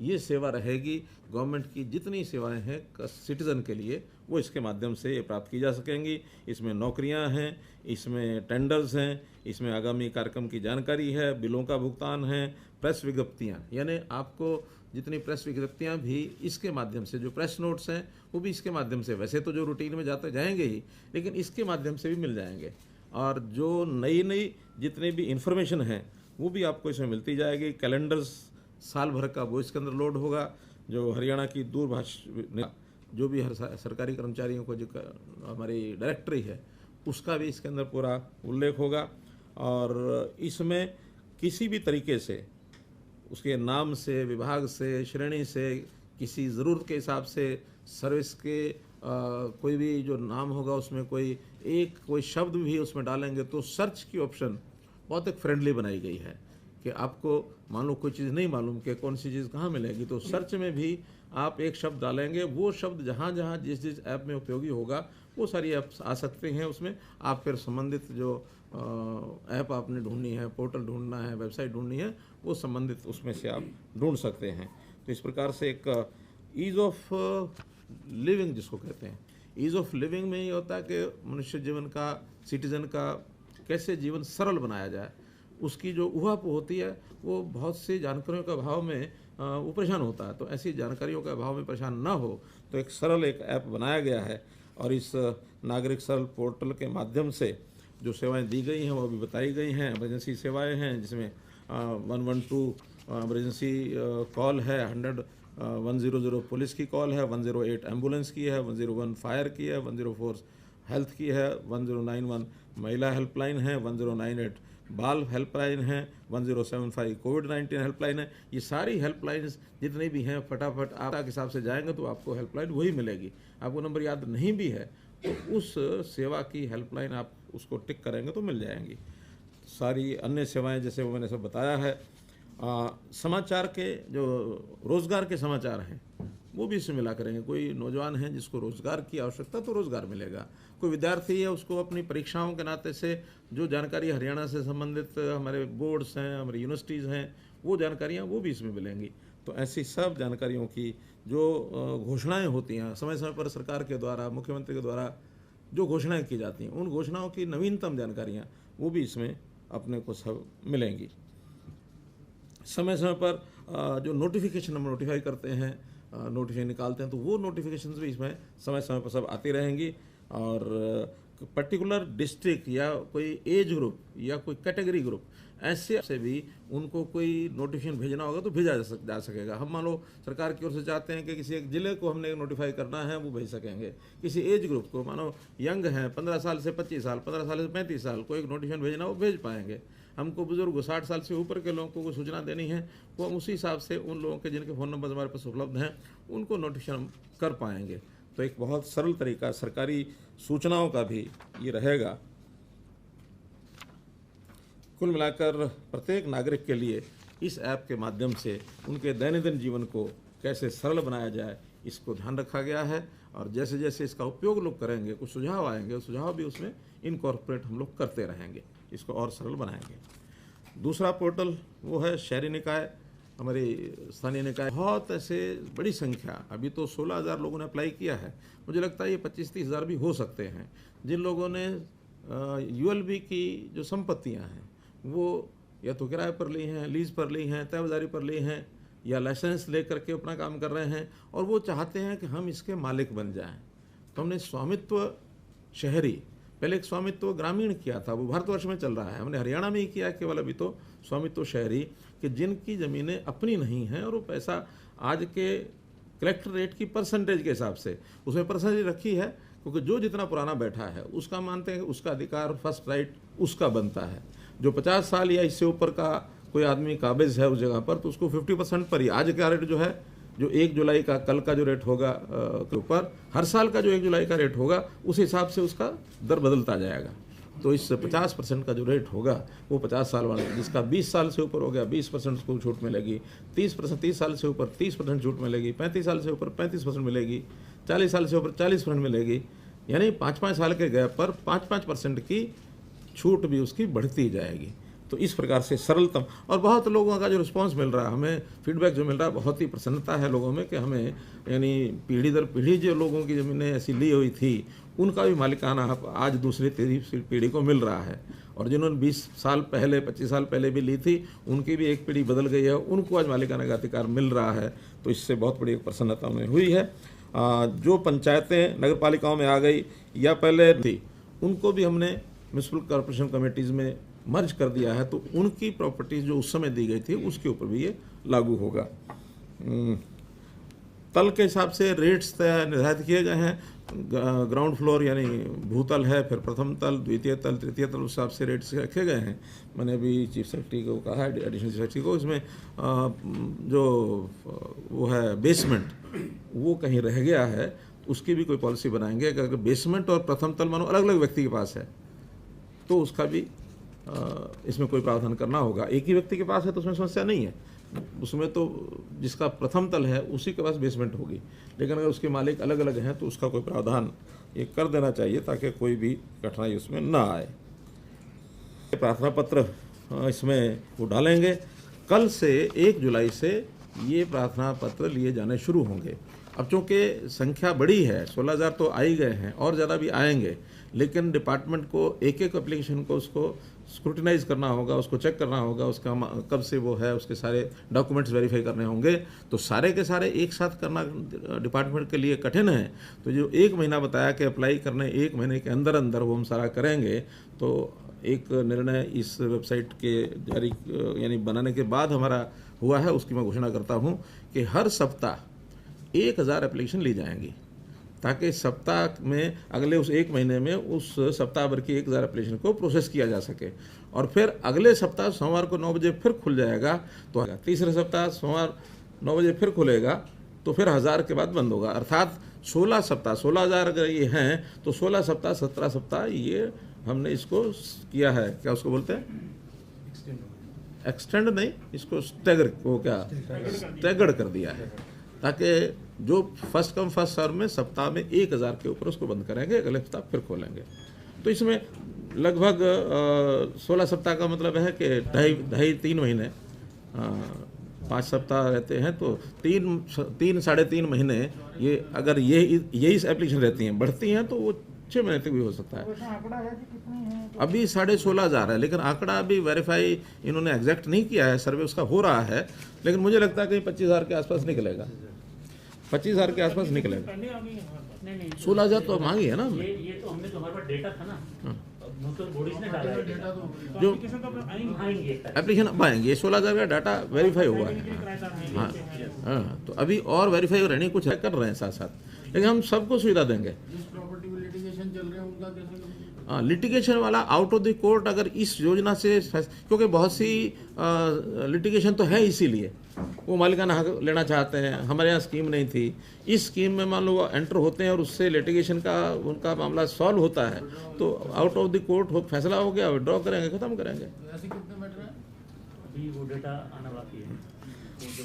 ये सेवा रहेगी। गवर्नमेंट की जितनी सेवाएं हैं सिटीज़न के लिए वो इसके माध्यम से ये प्राप्त की जा सकेंगी। इसमें नौकरियां हैं, इसमें टेंडर्स हैं, इसमें आगामी कार्यक्रम की जानकारी है, बिलों का भुगतान है, प्रेस विज्ञप्तियां, यानी आपको जितनी प्रेस विज्ञप्तियां भी इसके माध्यम से, जो प्रेस नोट्स हैं वो भी इसके माध्यम से, वैसे तो जो रूटीन में जाते जाएंगे ही, लेकिन इसके माध्यम से भी मिल जाएंगे। और जो नई नई जितनी भी इंफॉर्मेशन है वो भी आपको इसमें मिलती जाएगी। कैलेंडर्स साल भर का वो इसके अंदर लोड होगा। जो हरियाणा की दूरभाष जो भी हर सरकारी कर्मचारियों को जो हमारी डायरेक्टरी है उसका भी इसके अंदर पूरा उल्लेख होगा। और इसमें किसी भी तरीके से उसके नाम से, विभाग से, श्रेणी से, किसी ज़रूरत के हिसाब से सर्विस के कोई भी जो नाम होगा उसमें कोई शब्द भी उसमें डालेंगे तो सर्च की ऑप्शन बहुत एक फ्रेंडली बनाई गई है कि आपको मान लो कोई चीज़ नहीं मालूम कि कौन सी चीज़ कहाँ मिलेगी, तो सर्च में भी आप एक शब्द डालेंगे, वो शब्द जहाँ जहाँ जिस ऐप में उपयोगी होगा वो सारी ऐप्स आ सकते हैं उसमें। आप फिर संबंधित जो ऐप आपने ढूंढनी है, पोर्टल ढूंढना है, वेबसाइट ढूंढनी है, वो संबंधित उसमें से आप ढूंढ सकते हैं। तो इस प्रकार से एक ईज़ ऑफ लिविंग जिसको कहते हैं, ईज़ ऑफ लिविंग में ये होता है कि मनुष्य जीवन का, सिटीज़न का कैसे जीवन सरल बनाया जाए, उसकी जो उहापोह होती है वो बहुत सी जानकारियों के अभाव में वो परेशान होता है। तो ऐसी जानकारियों के अभाव में परेशान ना हो तो एक सरल एक ऐप बनाया गया है। और इस नागरिक सरल पोर्टल के माध्यम से जो सेवाएं दी गई हैं वो भी बताई गई हैं। इमरजेंसी सेवाएं हैं जिसमें 112 इमरजेंसी कॉल है, 100 पुलिस की कॉल है, 108 एम्बुलेंस की है, 101 फायर की है, 104 हेल्थ की है, 1091 महिला हेल्पलाइन है, 1098 बाल हेल्पलाइन है, 1075 कोविड-19 हेल्पलाइन है। ये सारी हेल्पलाइंस जितनी भी हैं फटाफट आप के हिसाब से जाएंगे तो आपको हेल्पलाइन वही मिलेगी। आपको नंबर याद नहीं भी है तो उस सेवा की हेल्पलाइन आप उसको टिक करेंगे तो मिल जाएंगी। सारी अन्य सेवाएं जैसे वो मैंने सब बताया है। समाचार के जो रोज़गार के समाचार हैं वो भी इसमें मिला करेंगे। कोई नौजवान है जिसको रोज़गार की आवश्यकता तो रोज़गार मिलेगा, कोई विद्यार्थी है उसको अपनी परीक्षाओं के नाते से जो जानकारी हरियाणा से संबंधित हमारे बोर्ड्स हैं, हमारी यूनिवर्सिटीज़ हैं, वो जानकारियाँ वो भी इसमें मिलेंगी। तो ऐसी सब जानकारियों की जो घोषणाएं होती हैं समय समय पर सरकार के द्वारा, मुख्यमंत्री के द्वारा जो घोषणाएं की जाती हैं, उन घोषणाओं की नवीनतम जानकारियाँ वो भी इसमें अपने को सब मिलेंगी। समय समय पर जो नोटिफिकेशन हम नोटिफाई करते हैं, नोटिफिकेशन निकालते हैं, तो वो नोटिफिकेशंस भी इसमें समय समय पर सब आती रहेंगी। और पर्टिकुलर डिस्ट्रिक्ट या कोई एज ग्रुप या कोई कैटेगरी ग्रुप ऐसे से भी उनको कोई नोटिफिकेशन भेजना होगा तो भेजा जा सकेगा। हम मान लो सरकार की ओर से चाहते हैं कि किसी एक ज़िले को हमने नोटिफाई करना है, वो भेज सकेंगे। किसी एज ग्रुप को, मानो यंग हैं 15 साल से 25 साल, 15 साल से 35 साल को एक नोटिफिकेशन भेजना वो भेज पाएंगे। हमको बुजुर्ग 60 साल से ऊपर के लोगों को सूचना देनी है वो हम उसी हिसाब से उन लोगों के जिनके फ़ोन नंबर हमारे पास उपलब्ध हैं उनको नोटिफिकेशन कर पाएंगे। तो एक बहुत सरल तरीका सरकारी सूचनाओं का भी ये रहेगा। कुल मिलाकर प्रत्येक नागरिक के लिए इस ऐप के माध्यम से उनके दैनंदिन जीवन को कैसे सरल बनाया जाए इसको ध्यान रखा गया है। और जैसे जैसे इसका उपयोग लोग करेंगे कुछ सुझाव आएंगे, सुझाव भी उसमें इनकॉर्पोरेट हम लोग करते रहेंगे, इसको और सरल बनाएंगे। दूसरा पोर्टल वो है शहरी निकाय, हमारी स्थानीय निकाय। बहुत ऐसे बड़ी संख्या, अभी तो 16,000 लोगों ने अप्लाई किया है, मुझे लगता है ये 25-30 हज़ार भी हो सकते हैं जिन लोगों ने यूएलबी की जो संपत्तियां हैं वो या तो किराए पर ली हैं, लीज पर ली हैं, तयबाजारी पर ली हैं या लाइसेंस ले करके अपना काम कर रहे हैं और वो चाहते हैं कि हम इसके मालिक बन जाएं। तो हमने स्वामित्व शहरी, पहले एक स्वामित्व ग्रामीण किया था, वो भारतवर्ष में चल रहा है, हमने हरियाणा में ही किया केवल अभी तो स्वामित्व शहरी, कि जिनकी ज़मीनें अपनी नहीं हैं और वो पैसा आज के कलेक्टर रेट की परसेंटेज के हिसाब से उसमें परसेंटेज रखी है, क्योंकि जो जितना पुराना बैठा है उसका मानते हैं कि उसका अधिकार फर्स्ट राइट उसका बनता है। जो 50 साल या इससे ऊपर का कोई आदमी काबिज है उस जगह पर तो उसको 50% पर ही आज का रेट जो है, जो 1 जुलाई का कल का जो रेट होगा के ऊपर हर साल का जो 1 जुलाई का रेट होगा उस हिसाब से उसका दर बदलता जाएगा। तो इस 50% का जो रेट होगा वो 50 साल वाला, जिसका 20 साल से ऊपर हो गया 20% को छूट मिलेगी, 30 साल से ऊपर 30% छूट मिलेगी, 35 साल से ऊपर 35% मिलेगी, 40 साल से ऊपर 40% मिलेगी, यानी 5-5 साल के गैप पर 5-5% की छूट भी उसकी बढ़ती जाएगी। तो इस प्रकार से सरलतम, और बहुत लोगों का जो रिस्पांस मिल रहा है, हमें फीडबैक जो मिल रहा है, बहुत ही प्रसन्नता है लोगों में कि हमें यानी पीढ़ी दर पीढ़ी जो लोगों की ज़मीनें ऐसी ली हुई थी उनका भी मालिकाना हक आज दूसरी तीसरी पीढ़ी को मिल रहा है, और जिन्होंने 20 साल पहले 25 साल पहले भी ली थी उनकी भी एक पीढ़ी बदल गई है, उनको आज मालिकाना का अधिकार मिल रहा है। तो इससे बहुत बड़ी प्रसन्नता उन्हें हुई है। जो पंचायतें नगर पालिकाओं में आ गई या पहले थी उनको भी हमने म्यूनसिपल कॉर्पोरेशन कमेटीज़ में मर्ज कर दिया है, तो उनकी प्रॉपर्टीज जो उस समय दी गई थी उसके ऊपर भी ये लागू होगा। तल के हिसाब से रेट्स निर्धारित किए गए हैं। ग्राउंड फ्लोर यानी भूतल है, फिर प्रथम तल, द्वितीय तल, तृतीय तल, उस हिसाब से रेट्स रखे गए हैं। मैंने अभी चीफ सेक्रेटरी को कहा है, एडिशनल चीफ सेक्रेटरी को, इसमें जो वो है बेसमेंट वो कहीं रह गया है, उसकी भी कोई पॉलिसी बनाएंगे। अगर बेसमेंट और प्रथम तल मानो अलग अलग व्यक्ति के पास है तो उसका भी इसमें कोई प्रावधान करना होगा। एक ही व्यक्ति के पास है तो उसमें समस्या नहीं है, उसमें तो जिसका प्रथम तल है उसी के पास बेसमेंट होगी, लेकिन अगर उसके मालिक अलग अलग हैं तो उसका कोई प्रावधान ये कर देना चाहिए ताकि कोई भी कठिनाई उसमें ना आए। प्रार्थना पत्र इसमें वो डालेंगे। कल से 1 जुलाई से ये प्रार्थना पत्र लिए जाने शुरू होंगे। अब चूँकि संख्या बड़ी है, 16,000 तो आ ही गए हैं और ज़्यादा भी आएंगे, लेकिन डिपार्टमेंट को एक एक एप्लीकेशन को उसको स्क्रूटिनाइज करना होगा, उसको चेक करना होगा, उसका कब से वो है, उसके सारे डॉक्यूमेंट्स वेरीफाई करने होंगे। तो सारे के सारे एक साथ करना डिपार्टमेंट के लिए कठिन है। तो जो 1 महीना बताया कि अप्लाई करने 1 महीने के अंदर अंदर वो हम सारा करेंगे, तो एक निर्णय इस वेबसाइट के जारी यानी बनाने के बाद हमारा हुआ है, उसकी मैं घोषणा करता हूँ कि हर सप्ताह 1000 एप्लीकेशन ली जाएंगी, ताकि सप्ताह में अगले उस 1 महीने में उस सप्ताह भर की 1000 एप्लीकेशन को प्रोसेस किया जा सके। और फिर अगले सप्ताह सोमवार को 9 बजे फिर खुल जाएगा, तो तीसरे सप्ताह सोमवार 9 बजे फिर खुलेगा, तो फिर 1000 के बाद बंद होगा। अर्थात 16 सप्ताह, 16,000 अगर ये हैं तो 16 सप्ताह 17 सप्ताह ये हमने इसको किया है, क्या उसको बोलते हैं, एक्सटेंड नहीं, इसको स्टैगर, वो क्या स्टैगर्ड कर दिया है, ताकि जो फर्स्ट कम फर्स्ट सर्व में सप्ताह में 1000 के ऊपर उसको बंद करेंगे, अगले सप्ताह फिर खोलेंगे। तो इसमें लगभग 16 सप्ताह का मतलब है कि ढाई 3 महीने, 5 सप्ताह रहते हैं तो 3 साढ़े 3 महीने ये अगर यही एप्लीकेशन रहती हैं, बढ़ती हैं तो वो 6 महीने तक भी हो सकता है। अभी 16,500 है, लेकिन आंकड़ा अभी वेरीफाई इन्होंने एग्जैक्ट नहीं किया है, सर्वे उसका हो रहा है, लेकिन मुझे लगता है कि 25,000 के आसपास निकलेगा, 25,000 के आसपास निकलेगा। 16,000 तो मांगी है ना ये तो हमने जो हमारे पास डेटा था ना, बॉडीज ने डाला है जो आएंगे एप्लीकेशन अब आएंगे, 16,000 का डाटा वेरीफाई हुआ है। हाँ हाँ, तो अभी और वेरीफाई रहने कुछ कर रहे हैं साथ साथ, लेकिन हम सबको सुविधा देंगे। हाँ, लिटिगेशन वाला आउट ऑफ द कोर्ट अगर इस योजना से, क्योंकि बहुत सी लिटिगेशन तो है, इसीलिए वो मालिकाना हक लेना चाहते हैं, हमारे यहाँ स्कीम नहीं थी, इस स्कीम में मान लो वो एंटर होते हैं और उससे लिटिगेशन का उनका मामला सॉल्व होता है, तो आउट ऑफ द कोर्ट फैसला हो गया, विड्रॉ करेंगे, खत्म करेंगे। अभी वो डेटा आना बाकी है।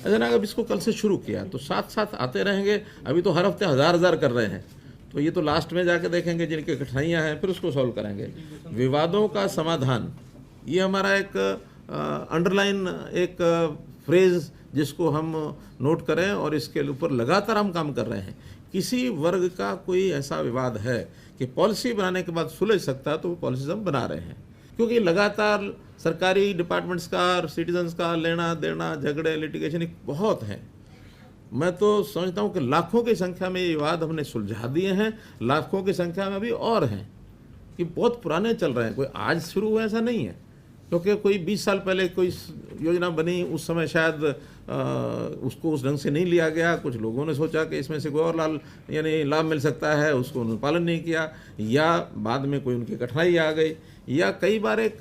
अगर अब इसको कल से शुरू किया तो साथ साथ आते रहेंगे। अभी तो हर हफ्ते 1000 कर रहे हैं, तो ये तो लास्ट में जाके देखेंगे जिनकी कठिनाइयाँ हैं, फिर उसको सॉल्व करेंगे। विवादों का समाधान, ये हमारा एक अंडरलाइन एक फ्रेज जिसको हम नोट करें, और इसके ऊपर लगातार हम काम कर रहे हैं। किसी वर्ग का कोई ऐसा विवाद है कि पॉलिसी बनाने के बाद सुलझ सकता है, तो वो पॉलिसीज हम बना रहे हैं, क्योंकि लगातार सरकारी डिपार्टमेंट्स का और सिटीजन्स का लेना देना, झगड़े, लिटिगेशन बहुत हैं। मैं तो समझता हूँ कि लाखों की संख्या में ये विवाद हमने सुलझा दिए हैं, लाखों की संख्या में अभी और हैं कि बहुत पुराने चल रहे हैं, कोई आज शुरू हुआ ऐसा नहीं है। क्योंकि कोई 20 साल पहले कोई योजना बनी, उस समय शायद उसको उस ढंग से नहीं लिया गया, कुछ लोगों ने सोचा कि इसमें से कोई और लाभ मिल सकता है, उसको उन्होंने पालन नहीं किया, या बाद में कोई उनकी कठिनाई आ गई, या कई बार एक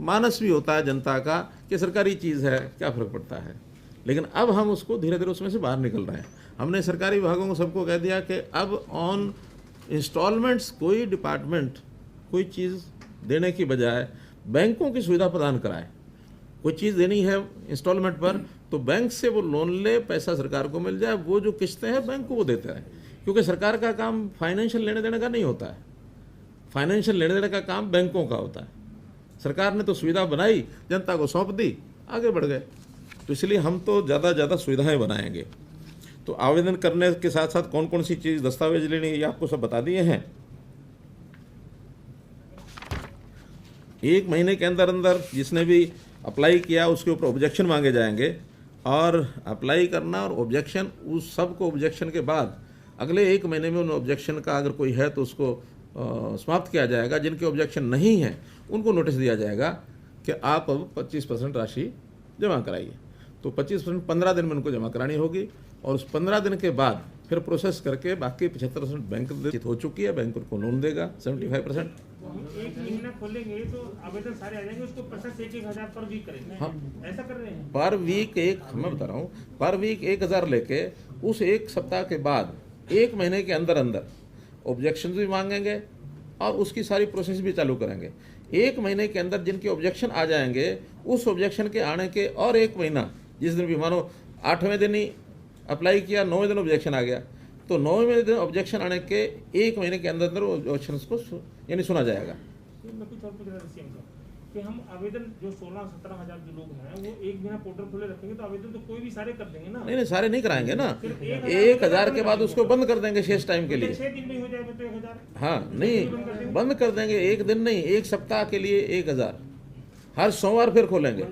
मानस भी होता है जनता का कि सरकारी चीज़ है, क्या फ़र्क पड़ता है। लेकिन अब हम उसको धीरे धीरे उसमें से बाहर निकल रहे हैं। हमने सरकारी विभागों को सबको कह दिया कि अब ऑन इंस्टॉलमेंट्स कोई डिपार्टमेंट कोई चीज़ देने की बजाय बैंकों की सुविधा प्रदान कराए। कोई चीज़ देनी है इंस्टॉलमेंट पर तो बैंक से वो लोन ले, पैसा सरकार को मिल जाए, वो जो किस्तें हैं बैंक को वो देता है, क्योंकि सरकार का काम फाइनेंशियल लेने देने का नहीं होता है, फाइनेंशियल लेने देने का काम बैंकों का होता है। सरकार ने तो सुविधा बनाई, जनता को सौंप दी, आगे बढ़ गए। तो इसलिए हम तो ज़्यादा सुविधाएं बनाएंगे। तो आवेदन करने के साथ साथ कौन कौन सी चीज़ दस्तावेज लेनी है ये आपको सब बता दिए हैं। 1 महीने के अंदर अंदर जिसने भी अप्लाई किया उसके ऊपर ऑब्जेक्शन मांगे जाएंगे, और अप्लाई करना और ऑब्जेक्शन, उस सब को ऑब्जेक्शन के बाद अगले 1 महीने में उन ऑब्जेक्शन का अगर कोई है तो उसको समाप्त किया जाएगा। जिनके ऑब्जेक्शन नहीं है उनको नोटिस दिया जाएगा कि आप अब 25% राशि जमा कराइए। तो 25% 15 दिन में उनको जमा करानी होगी, और उस 15 दिन के बाद फिर प्रोसेस करके बाकी 75% बैंक हो चुकी है, बैंक उनको लोन देगा 75%। एक महीना खोलेंगे तो आवेदन सारे आ जाएंगे, उसको प्रोसेस 1,000 पर वीक करेंगे। हाँ, ऐसा कर रहे हैं पर वीक मैं बता रहा हूँ, पर वीक 1,000 लेके उस 1 सप्ताह के बाद 1 महीने के अंदर अंदर ऑब्जेक्शन भी मांगेंगे और उसकी सारी प्रोसेस भी चालू करेंगे। 1 महीने के अंदर जिनके ऑब्जेक्शन आ जाएंगे, उस ऑब्जेक्शन के आने के और 1 महीना, जिस दिन भी मानो 8वें दिन ही अप्लाई किया, 9वें दिन ऑब्जेक्शन आ गया, तो 9वें दिन ऑब्जेक्शन आने के 1 महीने के अंदर अंदर ऑब्जेक्शन को यानी सुना जाएगा। मैं कुछ और पूछ रहा था सीएम साहब कि हम आवेदन जो 16-17 हजार जो लोग हैं वो 1 महीना पोर्टल खोले रखेंगे तो आवेदन तो कोई भी सारे कर देंगे ना। नहीं, सारे नहीं कराएंगे ना, 1,000 के बाद उसको बंद कर देंगे शेष टाइम के लिए। 6 दिन में हो जाएगा तो 1,000। हाँ, नहीं बंद कर देंगे, 1 दिन नहीं, 1 सप्ताह के लिए 1,000, हर सोमवार फिर खोलेंगे। 2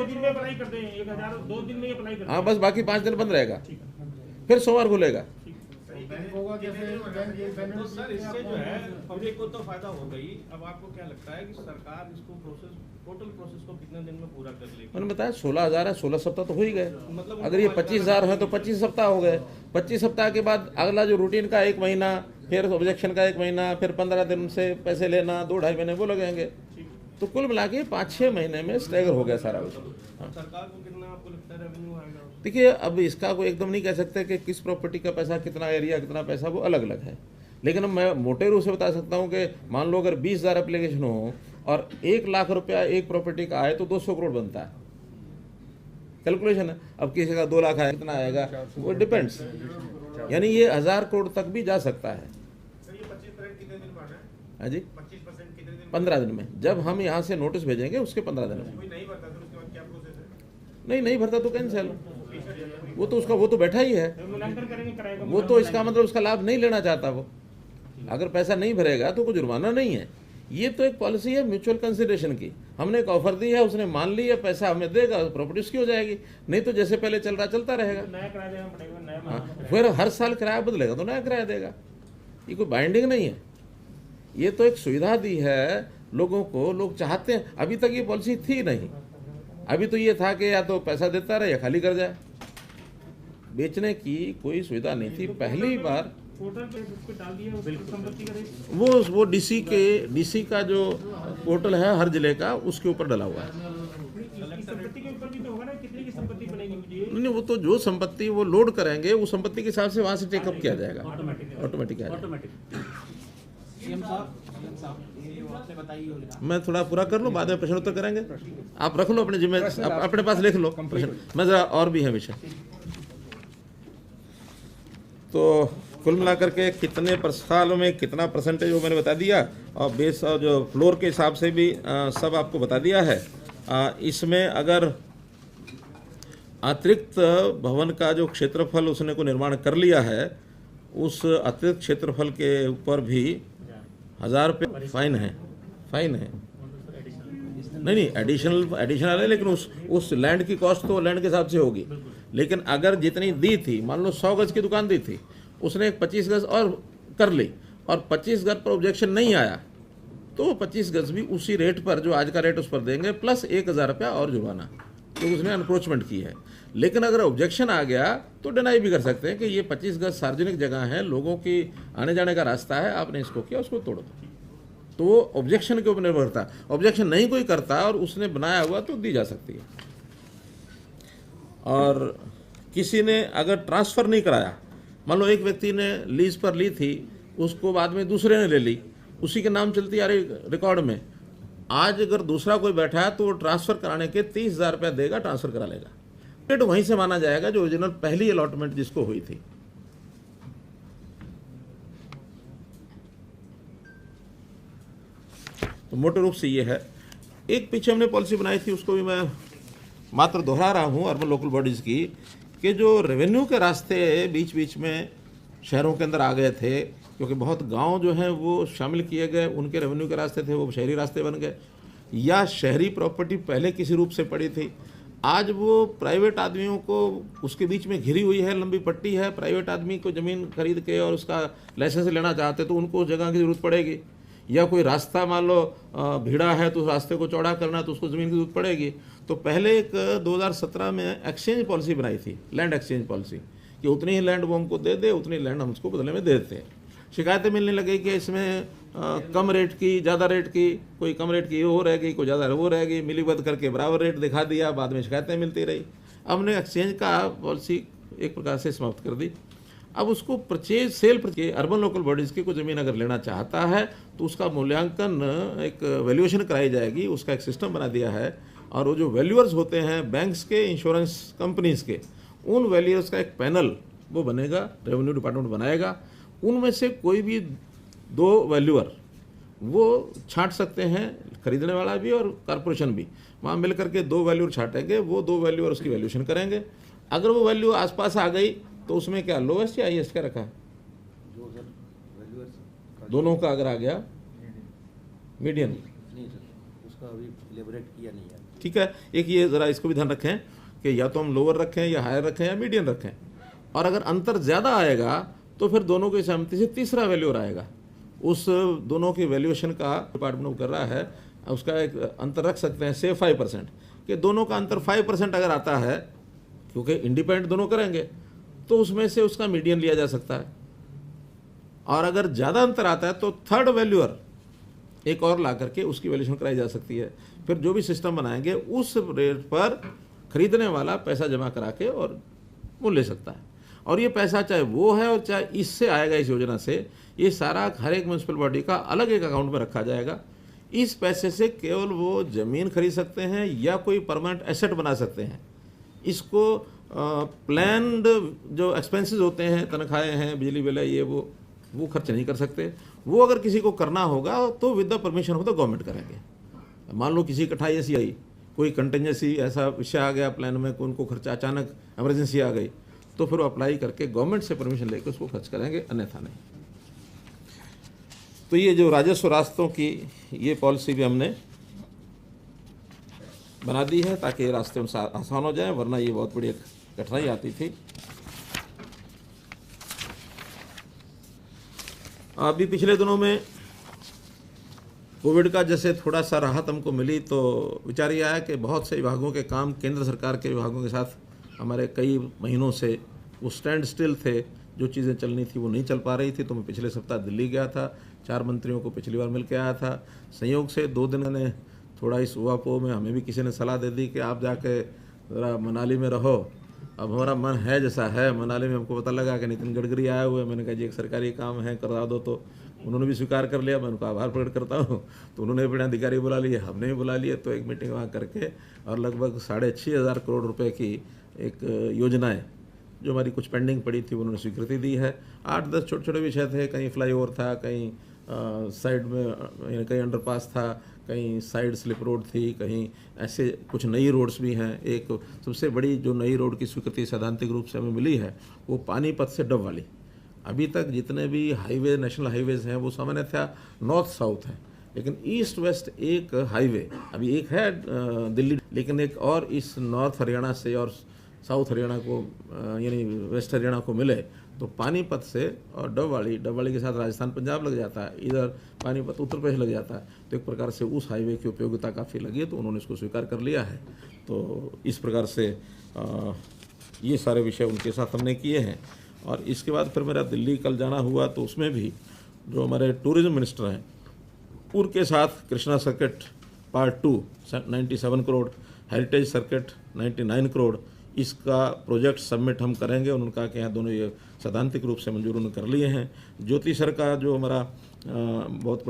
दिन में अप्लाई कर दें 1,000, 2 दिन में अप्लाई कर दें। हाँ, बस बाकी 5 दिन बंद रहेगा, फिर सोमवार खुलेगा। तो सर इससे जो है पब्लिक को तो फायदा हो गई। अब आपको क्या लगता है कि सरकार इसको टोटल प्रोसेस को कितने दिन में पूरा कर लेगी? मैंने बताया 16,000 है, 16 सप्ताह तो हो ही गए। अगर ये 25,000 है तो 25 सप्ताह हो गए। 25 सप्ताह के बाद अगला जो रूटीन का 1 महीना, फिर ऑब्जेक्शन का 1 महीना, फिर 15 दिन से पैसे लेना, 2-2.5 महीने वो लगेंगे। तो कुल मिला के 5-6 महीने में स्टैगर हो गया सारा। सरकार को कितना आपको लगता है रेवेन्यू आएगा? देखिए, अब इसका कोई एकदम नहीं कह सकते कि किस प्रॉपर्टी का पैसा, कितना एरिया, कितना पैसा, वो अलग अलग है। लेकिन मैं मोटे रूप से बता सकता हूँ कि मान लो अगर 20,000 एप्लीकेशन हो और 1 लाख रुपया एक प्रॉपर्टी का आए तो 200 करोड़ बनता है। कैलकुलेशन है। अब किसी का 2 लाख आए, कितना आएगा वो डिपेंड्स, यानी ये 1,000 करोड़ तक भी जा सकता है। हाँ जी, 15 दिन में। जब हम यहाँ से नोटिस भेजेंगे उसके 15 दिन में। नहीं भरता तो कैंसिल, वो तो बैठा ही है, वो तो इसका मतलब उसका लाभ नहीं लेना चाहता। वो अगर पैसा नहीं भरेगा तो कोई जुर्माना नहीं है। ये तो एक पॉलिसी है म्यूचुअल कंसिडरेशन की। हमने एक ऑफर दी है, उसने मान लिया, पैसा हमें देगा, प्रॉपर्टी उसकी हो जाएगी। नहीं तो जैसे पहले चल रहा चलता रहेगा। फिर हर साल किराया बदलेगा तो नया किराया देगा। ये कोई बाइंडिंग नहीं है, ये तो एक सुविधा दी है लोगों को। लोग चाहते हैं, अभी तक ये पॉलिसी थी नहीं। अभी तो ये था कि या तो पैसा देता रहे या खाली कर जाए, बेचने की कोई सुविधा नहीं थी। पहली बार पोर्टल पे डाल दिया संपत्ति का रेट, वो डीसी का जो पोर्टल है हर जिले का, उसके ऊपर डला हुआ है। संपत्ति के ऊपर भी तो होगा ना, कितने की संपत्ति बनेगी मुझे। नहीं, वो तो जो संपत्ति वो लोड करेंगे उस संपत्ति के हिसाब से वहां से टेकअप किया जाएगा, ऑटोमेटिक। मैं थोड़ा पूरा कर लूँ, बाद में प्रश्न उत्तर करेंगे। आप रख लो अपने जिम्मे, अपने पास लिख लो प्रश्न। मैं जरा और भी है विषय। तो कुल मिलाकर के कितने सालों में कितना परसेंटेज वो मैंने बता दिया, और बेस और जो फ्लोर के हिसाब से भी सब आपको बता दिया है। इसमें अगर अतिरिक्त भवन का जो क्षेत्रफल उसने को निर्माण कर लिया है, उस अतिरिक्त क्षेत्रफल के ऊपर भी 1,000 रुपये फाइन है। नहीं, एडिशनल है, लेकिन उस लैंड की कॉस्ट तो लैंड के हिसाब से होगी। लेकिन अगर जितनी दी थी, मान लो 100 गज की दुकान दी थी, उसने 25 गज और कर ली, और 25 गज पर ऑब्जेक्शन नहीं आया, तो 25 गज भी उसी रेट पर, जो आज का रेट उस पर देंगे, प्लस 1,000 रुपया और जुर्माना, तो उसने अनक्रोचमेंट की है। लेकिन अगर ऑब्जेक्शन आ गया तो डिनाई भी कर सकते हैं कि ये 25 गज सार्वजनिक जगह है, लोगों की आने जाने का रास्ता है, आपने इसको किया, उसको तोड़ दो। तो वो ऑब्जेक्शन के ऊपर निर्भर करता है। ऑब्जेक्शन नहीं कोई करता और उसने बनाया हुआ तो दी जा सकती है। और किसी ने अगर ट्रांसफ़र नहीं कराया, मान लो एक व्यक्ति ने लीज पर ली थी, उसको बाद में दूसरे ने ले ली, उसी के नाम चलती आ रही रिकॉर्ड में, आज अगर दूसरा कोई बैठा है तो वो ट्रांसफ़र कराने के 30,000 रुपया देगा, ट्रांसफ़र करा लेगा। रेट वहीं से माना जाएगा जो ओरिजिनल पहली अलॉटमेंट जिसको हुई थी। तो मोटे रूप से ये है। एक पीछे हमने पॉलिसी बनाई थी, उसको भी मैं मात्र दोहरा रहा हूँ, अर्बन लोकल बॉडीज़ की, कि जो रेवेन्यू के रास्ते बीच बीच में शहरों के अंदर आ गए थे, क्योंकि बहुत गांव जो हैं वो शामिल किए गए, उनके रेवेन्यू के रास्ते थे वो शहरी रास्ते बन गए, या शहरी प्रॉपर्टी पहले किसी रूप से पड़ी थी, आज वो प्राइवेट आदमियों को उसके बीच में घिरी हुई है, लंबी पट्टी है, प्राइवेट आदमी को ज़मीन खरीद के और उसका लाइसेंस लेना चाहते तो उनको उस जगह की ज़रूरत पड़ेगी, या कोई रास्ता मान लो भीड़ा है तो उस रास्ते को चौड़ा करना तो उसको ज़मीन की जरूरत पड़ेगी। तो पहले एक 2017 में एक्सचेंज पॉलिसी बनाई थी, लैंड एक्सचेंज पॉलिसी, कि उतनी ही लैंड वो हमको दे दे, उतनी लैंड हम उसको बदले में दे देते हैं। शिकायतें मिलने लगी कि इसमें कम रेट की, ज़्यादा रेट की, कोई कम रेट की हो रह गई, कोई ज़्यादा वो रह गई, मिलीबद्ध करके बराबर रेट दिखा दिया, बाद में शिकायतें मिलती रही। अब हमने एक्सचेंज का पॉलिसी एक प्रकार से समाप्त कर दी। अब उसको परचेज सेल के अर्बन लोकल बॉडीज़ की कोई ज़मीन अगर लेना चाहता है तो उसका मूल्यांकन, एक वैल्यूएशन कराई जाएगी, उसका एक सिस्टम बना दिया है। और वो जो वैल्यूअर्स होते हैं बैंक्स के, इंश्योरेंस कंपनीज़ के, उन वैल्यूअर्स का एक पैनल वो बनेगा, रेवेन्यू डिपार्टमेंट बनाएगा। उनमें से कोई भी 2 वैल्यूअर वो छांट सकते हैं, खरीदने वाला भी और कॉरपोरेशन भी, वहाँ मिल करके 2 वैल्यूअर छांटेंगे, वो 2 वैल्यूअर उसकी वैल्यूएशन करेंगे। अगर वो वैल्यू आसपास आ गई तो उसमें क्या लोएस्ट या हाईएस्ट का रखा है? दोनों का अगर आ गया मीडियन नहीं सर, उसका अभी इलेबोरेट किया नहीं है। ठीक है, एक ये ज़रा इसको भी ध्यान रखें कि या तो हम लोअर रखें या हायर रखें या मीडियन रखें, और अगर अंतर ज़्यादा आएगा तो फिर दोनों की सहमति से तीसरा वैल्यूअर आएगा। उस दोनों की वैल्यूएशन का डिपार्टमेंट कर रहा है, उसका एक अंतर रख सकते हैं से 5%, कि दोनों का अंतर 5% अगर आता है, क्योंकि इंडिपेंडेंट दोनों करेंगे, तो उसमें से उसका मीडियन लिया जा सकता है। और अगर ज़्यादा अंतर आता है तो थर्ड वैल्यूअर एक और ला करके उसकी वैल्यूएशन कराई जा सकती है। फिर जो भी सिस्टम बनाएंगे उस रेट पर खरीदने वाला पैसा जमा करा के और वो ले सकता है। और ये पैसा चाहे वो है और चाहे इससे आएगा इस योजना से, ये सारा हर एक म्यूनसिपल बॉडी का अलग एक अकाउंट में रखा जाएगा। इस पैसे से केवल वो ज़मीन खरीद सकते हैं या कोई परमानेंट एसेट बना सकते हैं। इसको प्लान्ड जो एक्सपेंसेस होते हैं, तनख्वाहें हैं, बिजली बिल है, ये वो खर्च नहीं कर सकते। वो अगर किसी को करना होगा तो विद द परमिशन हो तो गवर्नमेंट करेंगे। मान लो किसी कठाई ऐसी आई, कोई कंटेंजेंसी ऐसा विषय आ गया प्लान में, को उनको खर्चा अचानक इमरजेंसी आ गई, तो फिर वो अप्लाई करके गवर्नमेंट से परमिशन लेकर उसको खर्च करेंगे, अन्यथा नहीं। तो ये जो राजस्व रास्तों की ये पॉलिसी भी हमने बना दी है ताकि रास्ते उनसे आसान हो जाए, वरना ये बहुत बड़ी कठिनाई आती थी। अभी पिछले दिनों में कोविड का जैसे थोड़ा सा राहत हमको मिली, तो विचार ये आया कि बहुत से विभागों के काम केंद्र सरकार के विभागों के साथ हमारे कई महीनों से वो स्टैंड स्टिल थे, जो चीज़ें चलनी थी वो नहीं चल पा रही थी। तो मैं पिछले सप्ताह दिल्ली गया था, 4 मंत्रियों को पिछली बार मिल के आया था। संयोग से 2 दिन ने थोड़ा इस उहापोह में हमें भी किसी ने सलाह दे दी कि आप जाके ज़रा मनाली में रहो। अब हमारा मन है जैसा है, मनाली में हमको पता लगा कि नितिन गडकरी आए हुए, मैंने कहा जी एक सरकारी काम है करा दो, तो उन्होंने भी स्वीकार कर लिया। मैं उनका आभार प्रकट करता हूँ। तो उन्होंने अपने अधिकारी बुला लिए, हमने भी बुला लिए, तो एक मीटिंग वहाँ करके और लगभग 6,500 करोड़ रुपए की एक योजनाएँ जो हमारी कुछ पेंडिंग पड़ी थी उन्होंने स्वीकृति दी है। 8-10 छोटे छोटे विषय थे, कहीं फ्लाईओवर था, कहीं साइड में कहीं अंडरपास था, कहीं साइड स्लिप रोड थी, कहीं ऐसे कुछ नई रोड्स भी हैं। एक सबसे बड़ी जो नई रोड की स्वीकृति सैद्धांतिक रूप से हमें मिली है वो पानीपत से डब वाली। अभी तक जितने भी हाईवे, नेशनल हाईवेज़ हैं वो सामान्यतः नॉर्थ साउथ हैं, लेकिन ईस्ट वेस्ट एक हाईवे अभी एक है दिल्ली, लेकिन एक और इस नॉर्थ हरियाणा से और साउथ हरियाणा को यानी वेस्ट हरियाणा को मिले तो पानीपत से और डबवाली के साथ राजस्थान पंजाब लग जाता है, इधर पानीपत उत्तर प्रदेश लग जाता है। तो एक प्रकार से उस हाईवे की उपयोगिता काफ़ी लगी है, तो उन्होंने इसको स्वीकार कर लिया है। तो इस प्रकार से ये सारे विषय उनके साथ हमने किए हैं। और इसके बाद फिर मेरा दिल्ली कल जाना हुआ, तो उसमें भी जो हमारे टूरिज़्म मिनिस्टर हैं उनके साथ Krishna circuit part 2 97 crore, heritage circuit 99 crore, इसका प्रोजेक्ट सबमिट हम करेंगे। उन्होंने कहा कि यहाँ दोनों ये सैद्धांतिक रूप से मंजूर उन्होंने कर लिए हैं। ज्योति सर का जो हमारा बहुत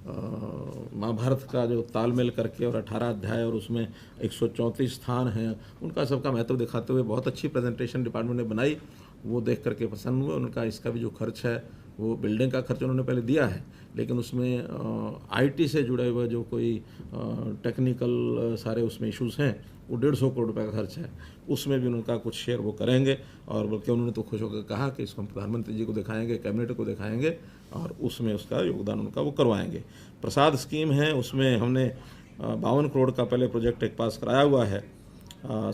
महाभारत का जो तालमेल करके और 18 अध्याय और उसमें 134 स्थान हैं, उनका सबका महत्व दिखाते हुए बहुत अच्छी प्रेजेंटेशन डिपार्टमेंट ने बनाई। वो देख करके पसंद हुए। उनका इसका भी जो खर्च है वो बिल्डिंग का खर्च उन्होंने पहले दिया है, लेकिन उसमें आईटी से जुड़े हुए जो कोई टेक्निकल सारे उसमें इश्यूज़ हैं वो 150 करोड़ रुपए का खर्च है, उसमें भी उनका कुछ शेयर वो करेंगे। और बल्कि उन्होंने तो खुश होकर कहा कि इसको हम प्रधानमंत्री जी को दिखाएंगे, कैबिनेट को दिखाएंगे और उसमें उसका योगदान उनका वो करवाएंगे। प्रसाद स्कीम है, उसमें हमने 52 करोड़ का पहले प्रोजेक्ट एक पास कराया हुआ है।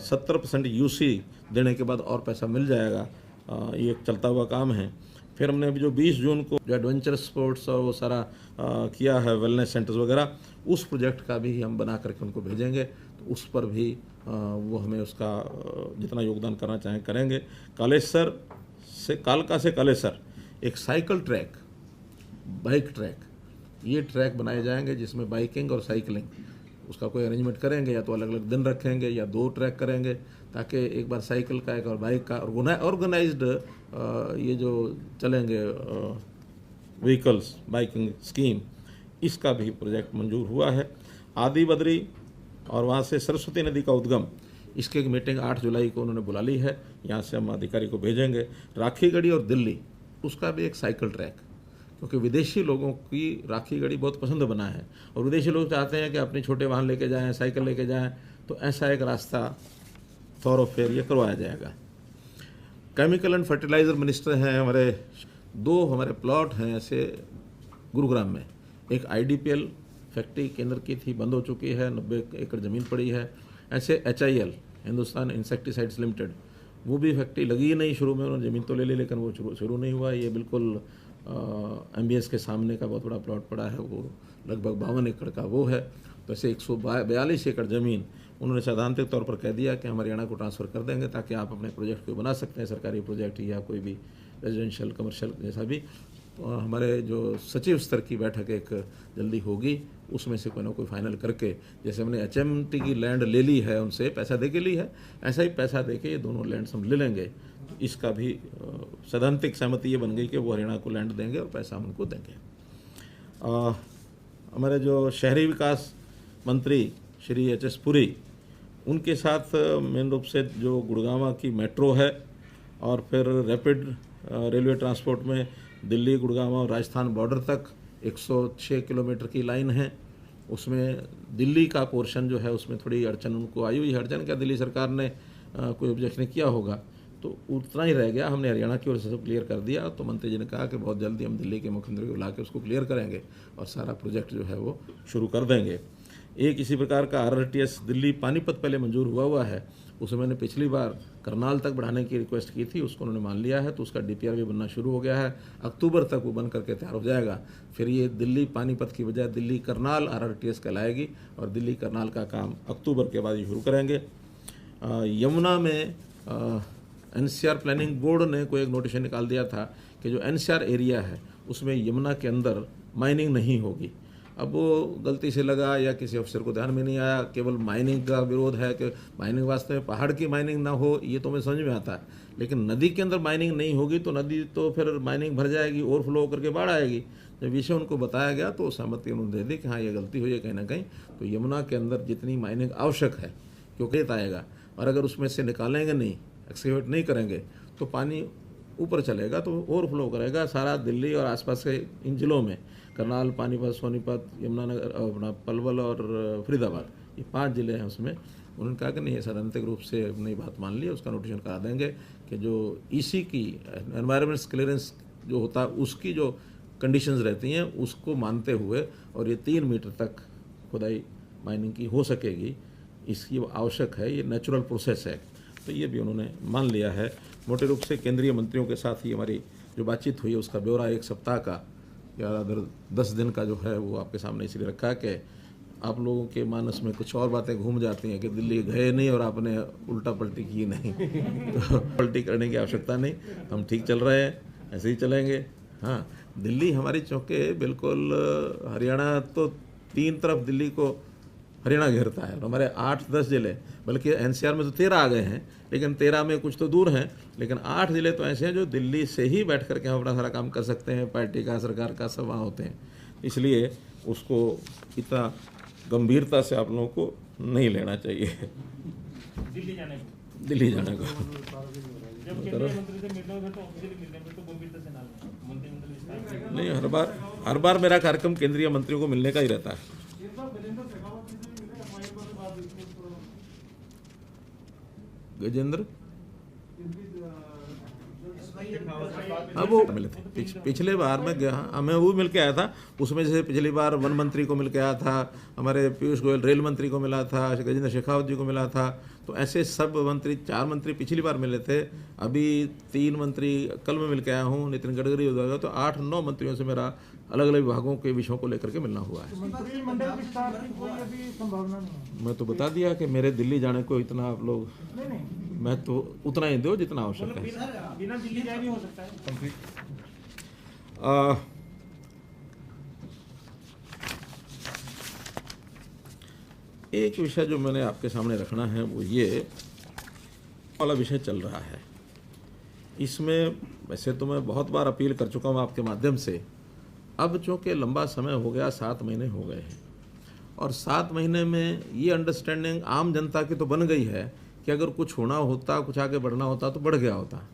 70% यूसी देने के बाद और पैसा मिल जाएगा। ये एक चलता हुआ काम है। फिर हमने अभी जो 20 जून को जो एडवेंचर स्पोर्ट्स और वो सारा किया है, वेलनेस सेंटर्स वगैरह, उस प्रोजेक्ट का भी हम बना करके उनको भेजेंगे, तो उस पर भी वो हमें उसका जितना योगदान करना चाहें करेंगे। कालेसर से कालका से कालेसर एक साइकिल ट्रैक, बाइक ट्रैक, ये ट्रैक बनाए जाएंगे जिसमें बाइकिंग और साइकिलिंग उसका कोई अरेंजमेंट करेंगे, या तो अलग अलग दिन रखेंगे या 2 ट्रैक करेंगे, ताकि एक बार साइकिल का एक और बाइक का ऑर्गेनाइज्ड ये जो चलेंगे व्हीकल्स बाइकिंग स्कीम, इसका भी प्रोजेक्ट मंजूर हुआ है। आदि बद्री और वहाँ से सरस्वती नदी का उद्गम, इसकी एक मीटिंग 8 जुलाई को उन्होंने बुला ली है, यहाँ से हम अधिकारी को भेजेंगे। राखीगढ़ी और दिल्ली, उसका भी एक साइकिल ट्रैक, क्योंकि विदेशी लोगों की राखीगढ़ी बहुत पसंद बना है और विदेशी लोग चाहते हैं कि अपने छोटे वाहन लेके जाएं, साइकिल लेके जाएं, तो ऐसा एक रास्ता थॉरोफेयर ये करवाया जाएगा। केमिकल एंड फर्टिलाइज़र मिनिस्टर हैं हमारे, 2 हमारे प्लॉट हैं ऐसे गुरुग्राम में। एक IDPL फैक्ट्री केंद्र की थी, बंद हो चुकी है, 90 एकड़ ज़मीन पड़ी है। ऐसे HIL हिंदुस्तान इंसेक्टिसाइड्स लिमिटेड, वो भी फैक्ट्री लगी ही नहीं, शुरू में उन्होंने ज़मीन तो ले ली लेकिन वो शुरू नहीं हुआ। ये बिल्कुल MBS के सामने का बहुत बड़ा प्लॉट पड़ा है, वो लगभग 52 एकड़ का वो है। तो ऐसे 142 एकड़ ज़मीन उन्होंने सैद्धांतिक तौर पर कह दिया कि हम हरियाणा को ट्रांसफ़र कर देंगे, ताकि आप अपने प्रोजेक्ट को बना सकते हैं, सरकारी प्रोजेक्ट या कोई भी रेजिडेंशियल कमर्शियल जैसा भी। हमारे जो सचिव स्तर की बैठक एक जल्दी होगी, उसमें से कोई ना कोई फाइनल करके, जैसे हमने HMT की लैंड ले ली है, उनसे पैसा दे के ली है, ऐसा ही पैसा दे के ये दोनों लैंड्स हम ले लेंगे। तो इसका भी सैद्धांतिक सहमति ये बन गई कि वो हरियाणा को लैंड देंगे और पैसा हम उनको देंगे। हमारे जो शहरी विकास मंत्री श्री HS पुरी, उनके साथ मेन रूप से जो गुड़गांव की मेट्रो है और फिर रैपिड रेलवे ट्रांसपोर्ट में दिल्ली, गुड़गांव और राजस्थान बॉर्डर तक 106 किलोमीटर की लाइन है। उसमें दिल्ली का पोर्शन जो है उसमें थोड़ी अड़चन उनको आई हुई है। अड़चन क्या, दिल्ली सरकार ने कोई ऑब्जेक्शन किया होगा, तो उतना ही रह गया। हमने हरियाणा की ओर से सब क्लियर कर दिया। तो मंत्री जी ने कहा कि बहुत जल्दी हम दिल्ली के मुख्यमंत्री को बुला के उसको क्लियर करेंगे और सारा प्रोजेक्ट जो है वो शुरू कर देंगे। एक इसी प्रकार का RRTS दिल्ली पानीपत पहले मंजूर हुआ है, उसे मैंने पिछली बार करनाल तक बढ़ाने की रिक्वेस्ट की थी, उसको उन्होंने मान लिया है, तो उसका DPR भी बनना शुरू हो गया है। अक्टूबर तक वो बन करके तैयार हो जाएगा। फिर ये दिल्ली पानीपत की बजाय दिल्ली करनाल RRTS कहलाएगी और दिल्ली करनाल का काम अक्टूबर के बाद ही शुरू करेंगे। यमुना में NCR प्लानिंग बोर्ड ने कोई एक नोटिफिकेशन निकाल दिया था कि जो NCR एरिया है उसमें यमुना के अंदर माइनिंग नहीं होगी। अब वो गलती से लगा या किसी अफसर को ध्यान में नहीं आया, केवल माइनिंग का विरोध है कि माइनिंग वास्ते में पहाड़ की माइनिंग ना हो, ये तो मैं समझ में आता है, लेकिन नदी के अंदर माइनिंग नहीं होगी तो नदी तो फिर माइनिंग भर जाएगी, ओवरफ्लो करके बाढ़ आएगी। जब विषय उनको बताया गया तो सहमति उन्होंने दे दी कि हाँ ये गलती हुई है कहीं ना कहीं। तो यमुना के अंदर जितनी माइनिंग आवश्यक है, क्योंकि आएगा, और अगर उसमें से निकालेंगे नहीं, एक्सकेवेट नहीं करेंगे, तो पानी ऊपर चलेगा तो ओवरफ्लो करेगा सारा दिल्ली और आसपास के इन जिलों में, करनाल, पानीपत, सोनीपत, यमुनानगर, अपना पलवल और फरीदाबाद, ये 5 जिले हैं उसमें। उन्होंने कहा कि नहीं, ये सैद्धांतिक रूप से अपनी बात मान ली, उसका नोटिफिकेशन करा देंगे कि जो EC की एनवायरमेंट क्लियरेंस जो होता है उसकी जो कंडीशंस रहती हैं उसको मानते हुए, और ये 3 मीटर तक खुदाई माइनिंग की हो सकेगी, इसकी आवश्यक है, ये नेचुरल प्रोसेस है। तो ये भी उन्होंने मान लिया है। मोटे रूप से केंद्रीय मंत्रियों के साथ ही हमारी जो बातचीत हुई है उसका ब्यौरा 1 सप्ताह का या अदर 10 दिन का जो है वो आपके सामने इसलिए रखा है कि आप लोगों के मानस में कुछ और बातें घूम जाती हैं कि दिल्ली गए नहीं और आपने उल्टा पलटी की नहीं। तो पलटी करने की आवश्यकता नहीं, हम ठीक चल रहे हैं, ऐसे ही चलेंगे। हाँ, दिल्ली हमारी चौके बिल्कुल, हरियाणा तो 3 तरफ दिल्ली को हरियाणा घेरता है और हमारे 8-10 जिले, बल्कि NCR में तो 13 आ गए हैं, लेकिन 13 में कुछ तो दूर हैं, लेकिन 8 जिले तो ऐसे हैं जो दिल्ली से ही बैठ करके हम अपना सारा काम कर सकते हैं, पार्टी का, सरकार का, सब वहाँ होते हैं। इसलिए उसको इतना गंभीरता से आप लोगों को नहीं लेना चाहिए दिल्ली जाने को। दिल्ली जाने को। जब केंद्रीय मंत्री से मिलने में तो ऑफिशियली मिलने में तो गंभीरता से ना लें। मंत्रिमंडल विस्तार नहीं, हर बार मेरा कार्यक्रम केंद्रीय मंत्रियों को मिलने का ही रहता है। गजेंद्र अब वो मिले थे पिछले बार मैं गया, मैं वो मिल के आया था। उसमें जैसे पिछली बार वन मंत्री को मिल के आया था, हमारे पीयूष गोयल रेल मंत्री को मिला था, गजेंद्र शेखावत जी को मिला था। तो ऐसे सब मंत्री, 4 मंत्री पिछली बार मिले थे। अभी 3 मंत्री कल मैं मिल के आया हूँ, नितिन गडकरी हो जाएगा। तो 8-9 मंत्रियों से मेरा अलग अलग विभागों के विषयों को लेकर के मिलना हुआ है। मंत्रिमंडल विस्तार की कोई अभी संभावना नहीं है। मैं तो बता दिया कि मेरे दिल्ली जाने को इतना आप लोग, मैं तो उतना ही दो जितना आवश्यक है। बिना दिल्ली जाए भी हो सकता है। एक विषय जो मैंने आपके सामने रखना है वो ये वाला विषय चल रहा है। इसमें वैसे तो मैं बहुत बार अपील कर चुका हूँ आपके माध्यम से। अब चूँकि लंबा समय हो गया, 7 महीने हो गए हैं, और 7 महीने में ये अंडरस्टैंडिंग आम जनता की तो बन गई है कि अगर कुछ होना होता, कुछ आगे बढ़ना होता तो बढ़ गया होता।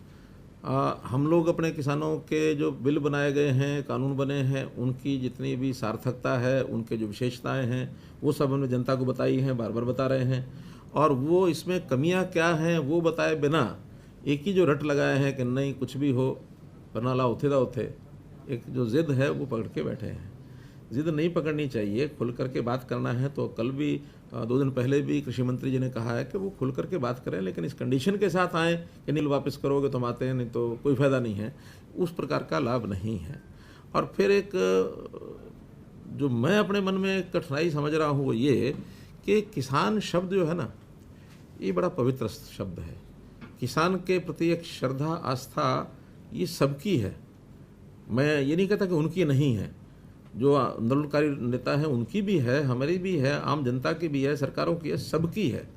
हम लोग अपने किसानों के जो बिल बनाए गए हैं, कानून बने हैं, उनकी जितनी भी सार्थकता है, उनके जो विशेषताएं हैं, वो सब हमने जनता को बताई हैं, बार बार बता रहे हैं। और वो इसमें कमियां क्या हैं वो बताए बिना एक ही जो रट लगाए हैं कि नहीं कुछ भी हो परनाला उथे दा उथे, एक जो ज़िद है वो पकड़ के बैठे हैं। ज़िद नहीं पकड़नी चाहिए, खुल करके बात करना है। तो कल भी 2 दिन पहले भी कृषि मंत्री जी ने कहा है कि वो खुल करके बात करें, लेकिन इस कंडीशन के साथ आएँ कि नील वापस करोगे तो हम आते हैं, नहीं तो कोई फ़ायदा नहीं है। उस प्रकार का लाभ नहीं है। और फिर एक जो मैं अपने मन में कठिनाई समझ रहा हूँ वो ये कि किसान शब्द जो है ना, ये बड़ा पवित्र शब्द है। किसान के प्रति एक श्रद्धा, आस्था ये सबकी है। मैं ये नहीं कहता कि उनकी नहीं है, जो आंदोलनकारी नेता हैं उनकी भी है, हमारी भी है, आम जनता की भी है, सरकारों की है, सबकी है।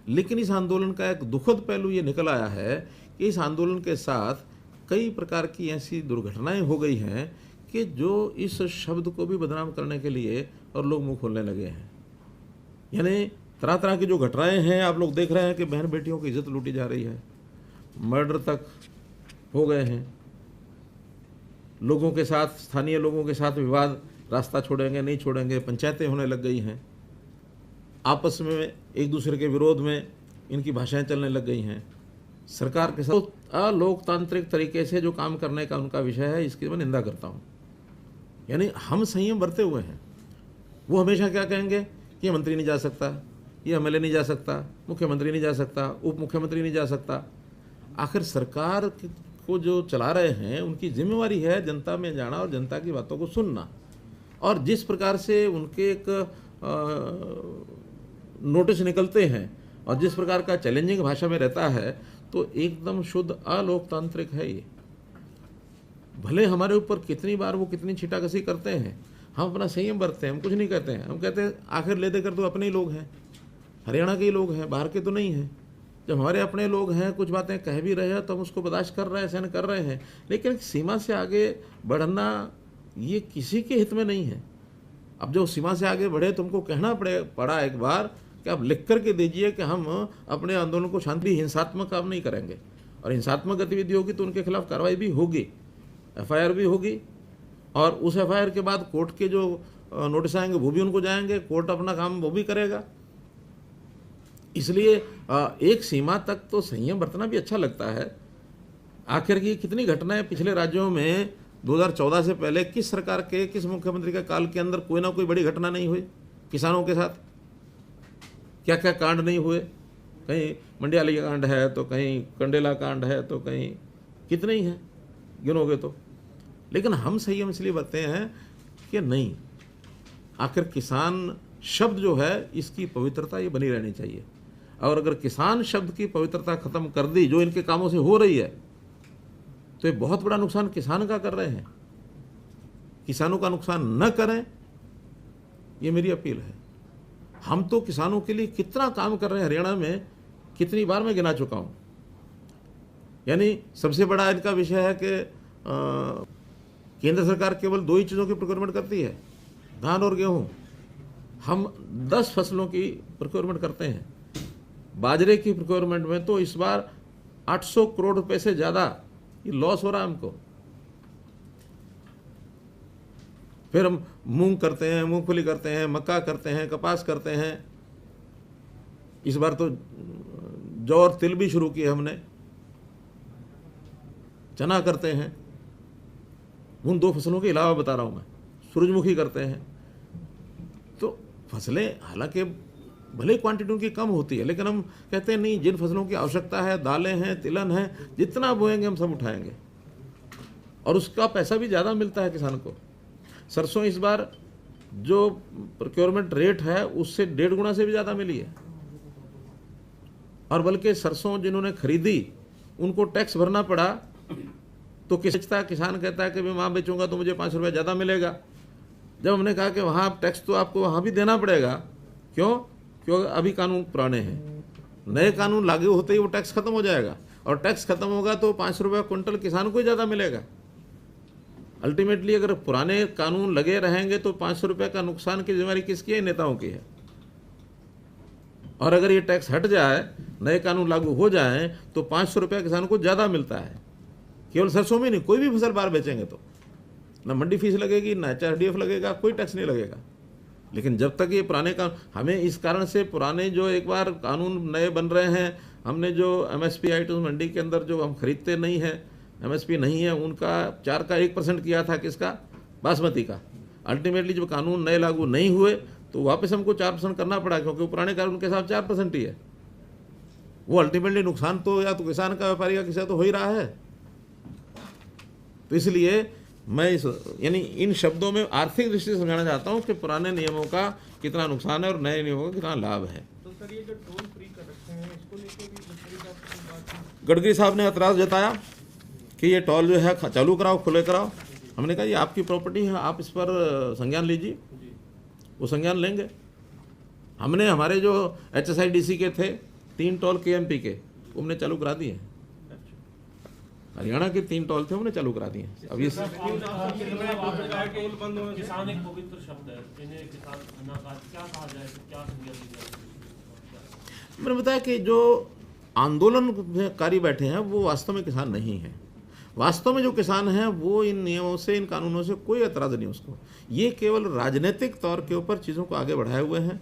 लेकिन इस आंदोलन का एक दुखद पहलू ये निकल आया है कि इस आंदोलन के साथ कई प्रकार की ऐसी दुर्घटनाएं हो गई हैं कि जो इस शब्द को भी बदनाम करने के लिए और लोग मुंह खोलने लगे हैं। यानी तरह तरह की जो घटनाएं हैं, आप लोग देख रहे हैं कि बहन बेटियों की इज्जत लूटी जा रही है, मर्डर तक हो गए हैं, लोगों के साथ, स्थानीय लोगों के साथ विवाद, रास्ता छोड़ेंगे नहीं छोड़ेंगे, पंचायतें होने लग गई हैं, आपस में एक दूसरे के विरोध में इनकी भाषाएं चलने लग गई हैं। सरकार के साथ अलोकतांत्रिक तरीके से जो काम करने का उनका विषय है, इसकी मैं निंदा करता हूँ। यानी हम संयम बरते हुए हैं। वो हमेशा क्या कहेंगे कि ये मंत्री नहीं जा सकता, ये एमएलए नहीं जा सकता, मुख्यमंत्री नहीं जा सकता, उप मुख्यमंत्री नहीं जा सकता। आखिर सरकार को जो चला रहे हैं उनकी जिम्मेवारी है जनता में जाना और जनता की बातों को सुनना। और जिस प्रकार से उनके एक नोटिस निकलते हैं और जिस प्रकार का चैलेंजिंग भाषा में रहता है, तो एकदम शुद्ध अलोकतांत्रिक है ये। भले हमारे ऊपर कितनी बार वो कितनी छीटाकसी करते हैं, हम अपना संयम बरतते हैं, हम कुछ नहीं कहते हैं। हम कहते हैं आखिर ले देकर तो अपने ही लोग हैं, हरियाणा के ही लोग हैं, बाहर के तो नहीं हैं। जब हमारे अपने लोग हैं, कुछ बातें कह भी रहे हैं तो हम उसको बर्दाश्त कर रहे हैं, सहन कर रहे हैं। लेकिन सीमा से आगे बढ़ना ये किसी के हित में नहीं है। अब जो सीमा से आगे बढ़े तुमको कहना पड़ा एक बार कि आप लिख करके दीजिए कि हम अपने आंदोलन को शांति, हिंसात्मक काम नहीं करेंगे, और हिंसात्मक गतिविधि होगी तो उनके खिलाफ कार्रवाई भी होगी, एफआईआर भी होगी, और उस एफआईआर के बाद कोर्ट के जो नोटिस आएंगे वो भी उनको जाएंगे, कोर्ट अपना काम वो भी करेगा। इसलिए एक सीमा तक तो संयम बरतना भी अच्छा लगता है। आखिर की कितनी घटनाएं पिछले राज्यों में 2014 से पहले किस सरकार के, किस मुख्यमंत्री के काल के अंदर कोई ना कोई बड़ी घटना नहीं हुई किसानों के साथ? क्या क्या कांड नहीं हुए? कहीं मंडियाली कांड है, तो कहीं कंडेला कांड है, तो कहीं कितने ही हैं गिनोगे तो। लेकिन हम संयम इसलिए बरते हैं कि नहीं, आखिर किसान शब्द जो है इसकी पवित्रता ये बनी रहनी चाहिए। और अगर किसान शब्द की पवित्रता खत्म कर दी, जो इनके कामों से हो रही है, तो ये बहुत बड़ा नुकसान किसान का कर रहे हैं। किसानों का नुकसान न करें, ये मेरी अपील है। हम तो किसानों के लिए कितना काम कर रहे हैं हरियाणा में, कितनी बार मैं गिना चुका हूं। यानी सबसे बड़ा इनका विषय है कि केंद्र सरकार केवल 2 ही चीज़ों की प्रोक्योरमेंट करती है, धान और गेहूं, हम 10 फसलों की प्रोक्योरमेंट करते हैं। बाजरे की प्रोक्योरमेंट में तो इस बार 800 करोड़ रुपए से ज़्यादा ये लॉस हो रहा है हमको। फिर हम मूंग करते हैं, मूंगफली करते हैं, मक्का करते हैं, कपास करते हैं। इस बार तो जौ और तिल भी शुरू किए हमने, चना करते हैं। उन 2 फसलों के अलावा बता रहा हूं मैं, सूरजमुखी करते हैं। तो फसलें हालांकि भले क्वांटिटी उनकी कम होती है, लेकिन हम कहते हैं नहीं, जिन फसलों की आवश्यकता है, दालें हैं, तिलहन है, जितना बोएंगे हम सब उठाएंगे, और उसका पैसा भी ज़्यादा मिलता है किसान को। सरसों इस बार जो प्रोक्योरमेंट रेट है उससे 1.5 गुना से भी ज़्यादा मिली है, और बल्कि सरसों जिन्होंने खरीदी उनको टैक्स भरना पड़ा। तो किसान कहता है कि मैं वहाँ बेचूंगा तो मुझे 5 रुपये ज़्यादा मिलेगा। जब हमने कहा कि वहाँ टैक्स तो आपको वहाँ भी देना पड़ेगा, क्यों? क्योंकि अभी कानून पुराने हैं, नए कानून लागू होते ही वो टैक्स खत्म हो जाएगा, और टैक्स खत्म होगा तो 5 रुपये क्विंटल किसान को ही ज़्यादा मिलेगा। अल्टीमेटली अगर पुराने कानून लगे रहेंगे तो 500 रुपये का नुकसान की जिम्मेदारी किसकी है? नेताओं की है। और अगर ये टैक्स हट जाए, नए कानून लागू हो जाएं, तो 500 रुपये किसान को ज़्यादा मिलता है। केवल सरसों में नहीं, कोई भी फसल बाहर बेचेंगे तो ना मंडी फीस लगेगी, ना HRDF लगेगा, कोई टैक्स नहीं लगेगा। लेकिन जब तक ये पुराने कानून, हमें इस कारण से पुराने जो एक बार कानून नए बन रहे हैं, हमने जो MSP आइटम्स मंडी के अंदर जो हम खरीदते नहीं हैं, MSP नहीं है, उनका 4 का 1% किया था, किसका? बासमती का। अल्टीमेटली जब कानून नए लागू नहीं हुए तो वापस हमको 4% करना पड़ा, क्योंकि पुराने कानून के हिसाब 4% ही है। वो अल्टीमेटली नुकसान तो या तो किसान का, व्यापारी का, किसी का तो हो ही रहा है। तो इसलिए मैं यानी इन शब्दों में आर्थिक दृष्टि से समझाना चाहता हूँ कि पुराने नियमों का कितना नुकसान है और नए नियमों का कितना लाभ है। तो सर ये जो टोल फ्री कर रखे हैं, इसको लेके भी गडकरी साहब से बात की? गडकरी साहब ने एतराज़ जताया कि ये टोल जो है चालू कराओ, खुले कराओ। हमने कहा ये आपकी प्रॉपर्टी है, आप इस पर संज्ञान लीजिए। वो संज्ञान लेंगे। हमने हमारे जो HSIDC के थे 3 टोल KMP के, हमने चालू करा दिए। हरियाणा के 3 टोल थे, हमने चालू करा दिए। अब ये किसान एक पवित्र शब्द है, इन्हें किसान ना क्या कहा जाए, क्या संज्ञान दी जाए? मैंने बताया कि जो आंदोलनकारी बैठे हैं वो वास्तव में किसान नहीं हैं। वास्तव में जो किसान हैं वो इन नियमों से, इन कानूनों से कोई एतराज़ नहीं उसको। ये केवल राजनीतिक तौर के ऊपर चीज़ों को आगे बढ़ाए हुए हैं।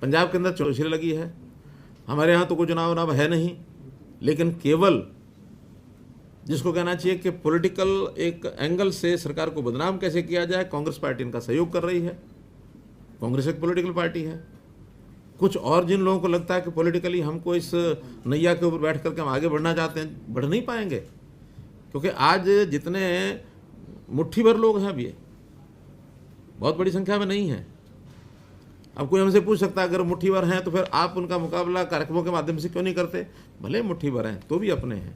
पंजाब के अंदर चौधरी लगी है, हमारे यहाँ तो कोई चुनाव है नहीं, लेकिन केवल जिसको कहना चाहिए कि पॉलिटिकल एक एंगल से सरकार को बदनाम कैसे किया जाए, कांग्रेस पार्टी इनका सहयोग कर रही है। कांग्रेस एक पॉलिटिकल पार्टी है। कुछ और जिन लोगों को लगता है कि पॉलिटिकली हमको इस नैया के ऊपर बैठ करके हम आगे बढ़ना चाहते हैं, बढ़ नहीं पाएंगे, क्योंकि आज जितने मुट्ठी भर लोग हैं, अभी बहुत बड़ी संख्या में नहीं है। अब कोई हमसे पूछ सकता है अगर मुट्ठी भर हैं तो फिर आप उनका मुकाबला कार्यक्रमों के माध्यम से क्यों नहीं करते? भले मुट्ठी भर हैं तो भी अपने हैं,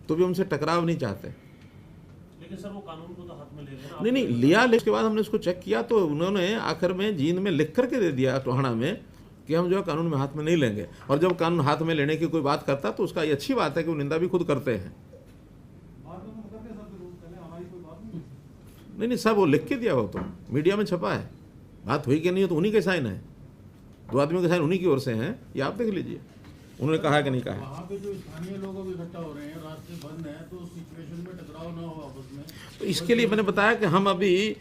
तो भी उनसे टकराव नहीं चाहते। लेकिन सर वो कानून को तो हाथ में ले लेना। नहीं लिया, लेकिन उसके बाद हमने उसको चेक किया तो उन्होंने आखिर में जींद में लिख करके दे दिया टोहाना में कि हम जो है कानून में हाथ में नहीं लेंगे। और जब कानून हाथ में लेने की कोई बात करता तो उसका ये अच्छी बात है कि वो निंदा भी खुद करते हैं। नहीं सब वो लिख के दिया, वो तो मीडिया में छपा है। बात हुई कि नहीं, तो उन्हीं के साइन है, 2 आदमियों के साइन उन्हीं की ओर से हैं। ये आप देख लीजिए, उन्होंने कहा कि नहीं कहा। वहाँ पे जो स्थानीय लोग अभी इकट्ठा हो रहे हैं, रास्ते बंद हैं, तो सिचुएशन में टकराव ना हो आपस में। तो इसके लिए मैंने बताया कि हम अभी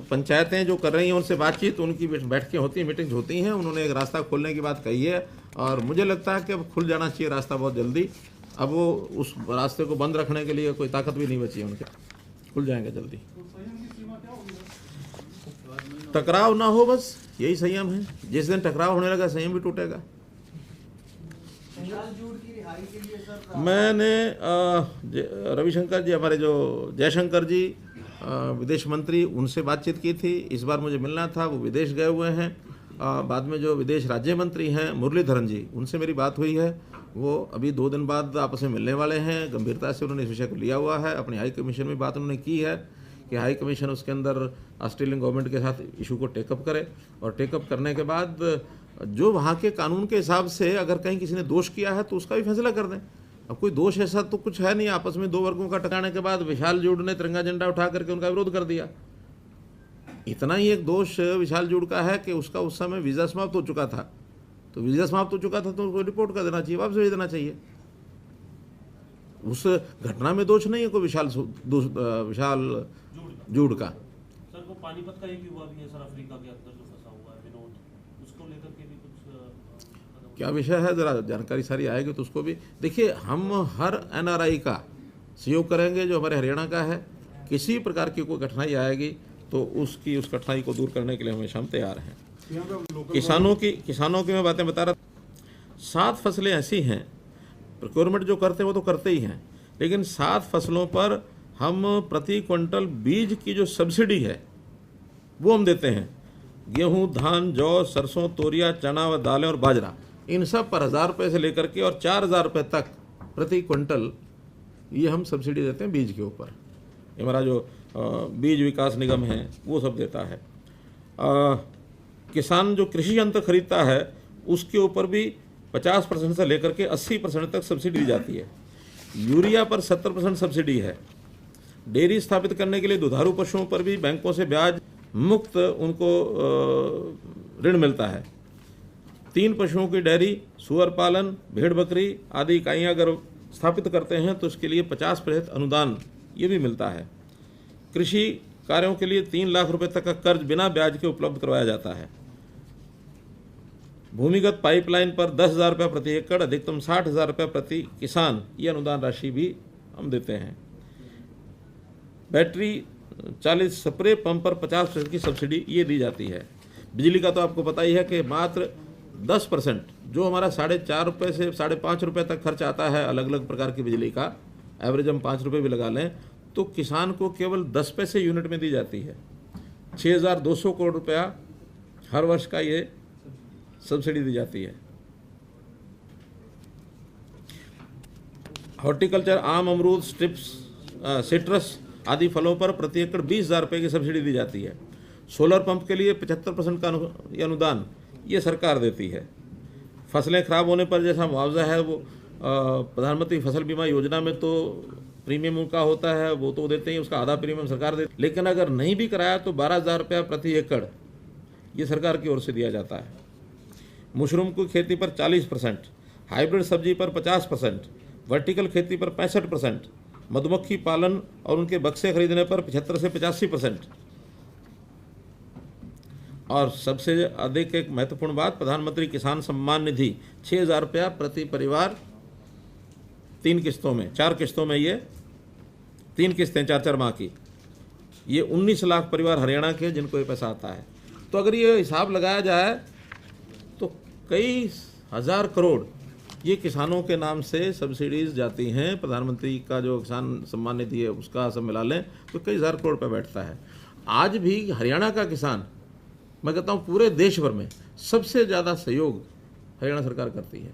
पंचायतें जो कर रही हैं उनसे बातचीत, उनकी बैठकें होती हैं, मीटिंग्स होती हैं। उन्होंने एक रास्ता खोलने की बात कही है और मुझे लगता है कि अब खुल जाना चाहिए रास्ता बहुत जल्दी। अब वो उस रास्ते को बंद रखने के लिए कोई ताकत भी नहीं बची है उनके, खुल जाएंगे जल्दी। टकराव ना हो, बस यही संयम है। जिस दिन टकराव होने लगा संयम भी टूटेगा। मैंने रविशंकर जी, हमारे जो जयशंकर जी विदेश मंत्री, उनसे बातचीत की थी। इस बार मुझे मिलना था, वो विदेश गए हुए हैं। बाद में जो विदेश राज्य मंत्री हैं मुरलीधरन जी, उनसे मेरी बात हुई है। वो अभी 2 दिन बाद आपस में मिलने वाले हैं। गंभीरता से उन्होंने इस विषय को लिया हुआ है। अपनी हाई कमीशन में बात उन्होंने की है कि हाई कमीशन उसके अंदर ऑस्ट्रेलियन गवर्नमेंट के साथ इशू को टेकअप करे, और टेकअप करने के बाद जो वहाँ के कानून के हिसाब से अगर कहीं किसी ने दोष किया है तो उसका भी फैसला कर दें। अब कोई दोष ऐसा तो कुछ है नहीं। आपस में 2 वर्गों का टकराने के बाद विशाल जूड़ ने तिरंगा झंडा उठा करके उनका विरोध कर दिया। इतना ही एक दोष विशाल जूड़ का है कि उसका उस समय वीज़ा समाप्त हो चुका था, तो वीज़ा समाप्त हो चुका था तो उसको रिपोर्ट कर देना चाहिए, वापस भेज देना चाहिए। उस घटना में दोष नहीं है कोई विशाल जूड़ का। सर वो पानीपत का एक युवा भी है सर, अफ्रीका के अंदर जो फंसा हुआ है विनोद, उसको लेकर के भी कुछ क्या विषय है, ज़रा जानकारी सारी आएगी तो उसको भी देखिए। हम हर एनआरआई का सहयोग करेंगे जो हमारे हरियाणा का है। किसी प्रकार की कोई कठिनाई आएगी तो उस कठिनाई को दूर करने के लिए हमेशा हम तैयार हैं। किसानों की मैं बातें बता रहा था। 7 फसलें ऐसी हैं, प्रोक्योरमेंट जो करते हैं वो तो करते ही हैं, लेकिन 7 फसलों पर हम प्रति क्विंटल बीज की जो सब्सिडी है वो हम देते हैं। गेहूं, धान, जौ, सरसों, तोरिया, चना व दालें और बाजरा, इन सब पर 1000 रुपये से लेकर के और 4000 रुपये तक प्रति क्विंटल ये हम सब्सिडी देते हैं बीज के ऊपर। हमारा जो बीज विकास निगम है वो सब देता है। किसान जो कृषि यंत्र खरीदता है उसके ऊपर भी 50% से लेकर के 80% तक सब्सिडी दी जाती है। यूरिया पर 70% सब्सिडी है। डेयरी स्थापित करने के लिए दुधारू पशुओं पर भी बैंकों से ब्याज मुक्त उनको ऋण मिलता है। 3 पशुओं की डेयरी, सुअर पालन, भेड़ बकरी आदि इकाइयाँ अगर स्थापित करते हैं तो इसके लिए 50% अनुदान ये भी मिलता है। कृषि कार्यों के लिए 3 लाख रुपए तक का कर्ज बिना ब्याज के उपलब्ध करवाया जाता है। भूमिगत पाइपलाइन पर 10,000 रुपये प्रति एकड़, अधिकतम 60,000 रुपये प्रति किसान, ये अनुदान राशि भी हम देते हैं। बैटरी 40 स्प्रे पंप पर 50% की सब्सिडी ये दी जाती है। बिजली का तो आपको पता ही है कि मात्र 10% जो हमारा 4.5 रुपये से 5.5 रुपये तक खर्च आता है अलग अलग प्रकार की बिजली का, एवरेज हम 5 रुपये भी लगा लें तो किसान को केवल 10 पैसे यूनिट में दी जाती है। 6,200 करोड़ रुपया हर वर्ष का ये सब्सिडी दी जाती है। हॉर्टिकल्चर, आम, अमरूद, सिट्रस आदि फलों पर प्रति एकड़ 20,000 रुपये की सब्सिडी दी जाती है। सोलर पंप के लिए 75% का अनुदान ये सरकार देती है। फसलें खराब होने पर जैसा मुआवजा है वो प्रधानमंत्री फसल बीमा योजना में तो प्रीमियम उनका होता है, वो तो देते ही, उसका आधा प्रीमियम सरकार देती है। लेकिन अगर नहीं भी कराया तो 12,000 रुपया प्रति एकड़ ये सरकार की ओर से दिया जाता है। मशरूम की खेती पर 40%, हाइब्रिड सब्जी पर 50%, वर्टिकल खेती पर 65%, मधुमक्खी पालन और उनके बक्से खरीदने पर 75 से 85%। और सबसे अधिक एक महत्वपूर्ण बात, प्रधानमंत्री किसान सम्मान निधि 6,000 रुपया प्रति परिवार 3 किस्तों में, 4 किस्तों में, ये 3 किस्तें 4-4 माह की, ये 19 लाख परिवार हरियाणा के जिनको ये पैसा आता है। तो अगर ये हिसाब लगाया जाए तो कई हज़ार करोड़ ये किसानों के नाम से सब्सिडीज जाती हैं। प्रधानमंत्री का जो किसान सम्मान निधि है उसका सब मिला लें तो कई हज़ार करोड़ रुपये बैठता है। आज भी हरियाणा का किसान, मैं कहता हूँ पूरे देश भर में सबसे ज़्यादा सहयोग हरियाणा सरकार करती है,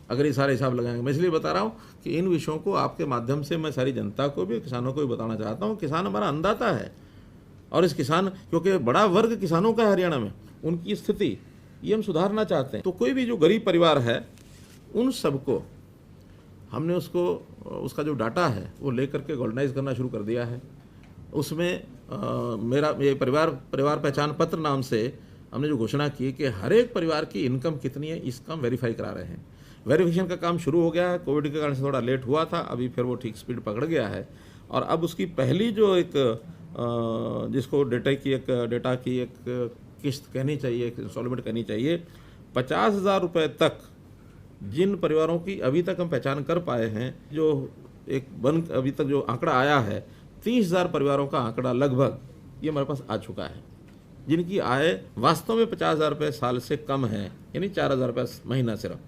अगर ये सारे हिसाब लगाएंगे। मैं इसलिए बता रहा हूँ कि इन विषयों को आपके माध्यम से मैं सारी जनता को भी, किसानों को भी बताना चाहता हूँ। किसान हमारा अन्नदाता है और इस किसान, क्योंकि बड़ा वर्ग किसानों का है हरियाणा में, उनकी स्थिति ये हम सुधारना चाहते हैं। तो कोई भी जो गरीब परिवार है उन सबको हमने उसका जो डाटा है वो लेकर के गोल्डनाइज करना शुरू कर दिया है। उसमें मेरा ये परिवार पहचान पत्र नाम से हमने जो घोषणा की कि हर एक परिवार की इनकम कितनी है इसका हम वेरीफाई करा रहे हैं। वेरिफिकेशन का काम शुरू हो गया है, कोविड के कारण से थोड़ा लेट हुआ था, अभी फिर वो ठीक स्पीड पकड़ गया है। और अब उसकी पहली जो एक जिसको डेटा की एक किस्त कहनी चाहिए, एक इंस्टॉलमेंट कहनी चाहिए, 50,000 रुपये तक जिन परिवारों की अभी तक हम पहचान कर पाए हैं, जो अभी तक जो आंकड़ा आया है 30,000 परिवारों का आंकड़ा लगभग ये हमारे पास आ चुका है, जिनकी आय वास्तव में 50,000 रुपये साल से कम है, यानी 4,000 रुपये महीना सिर्फ।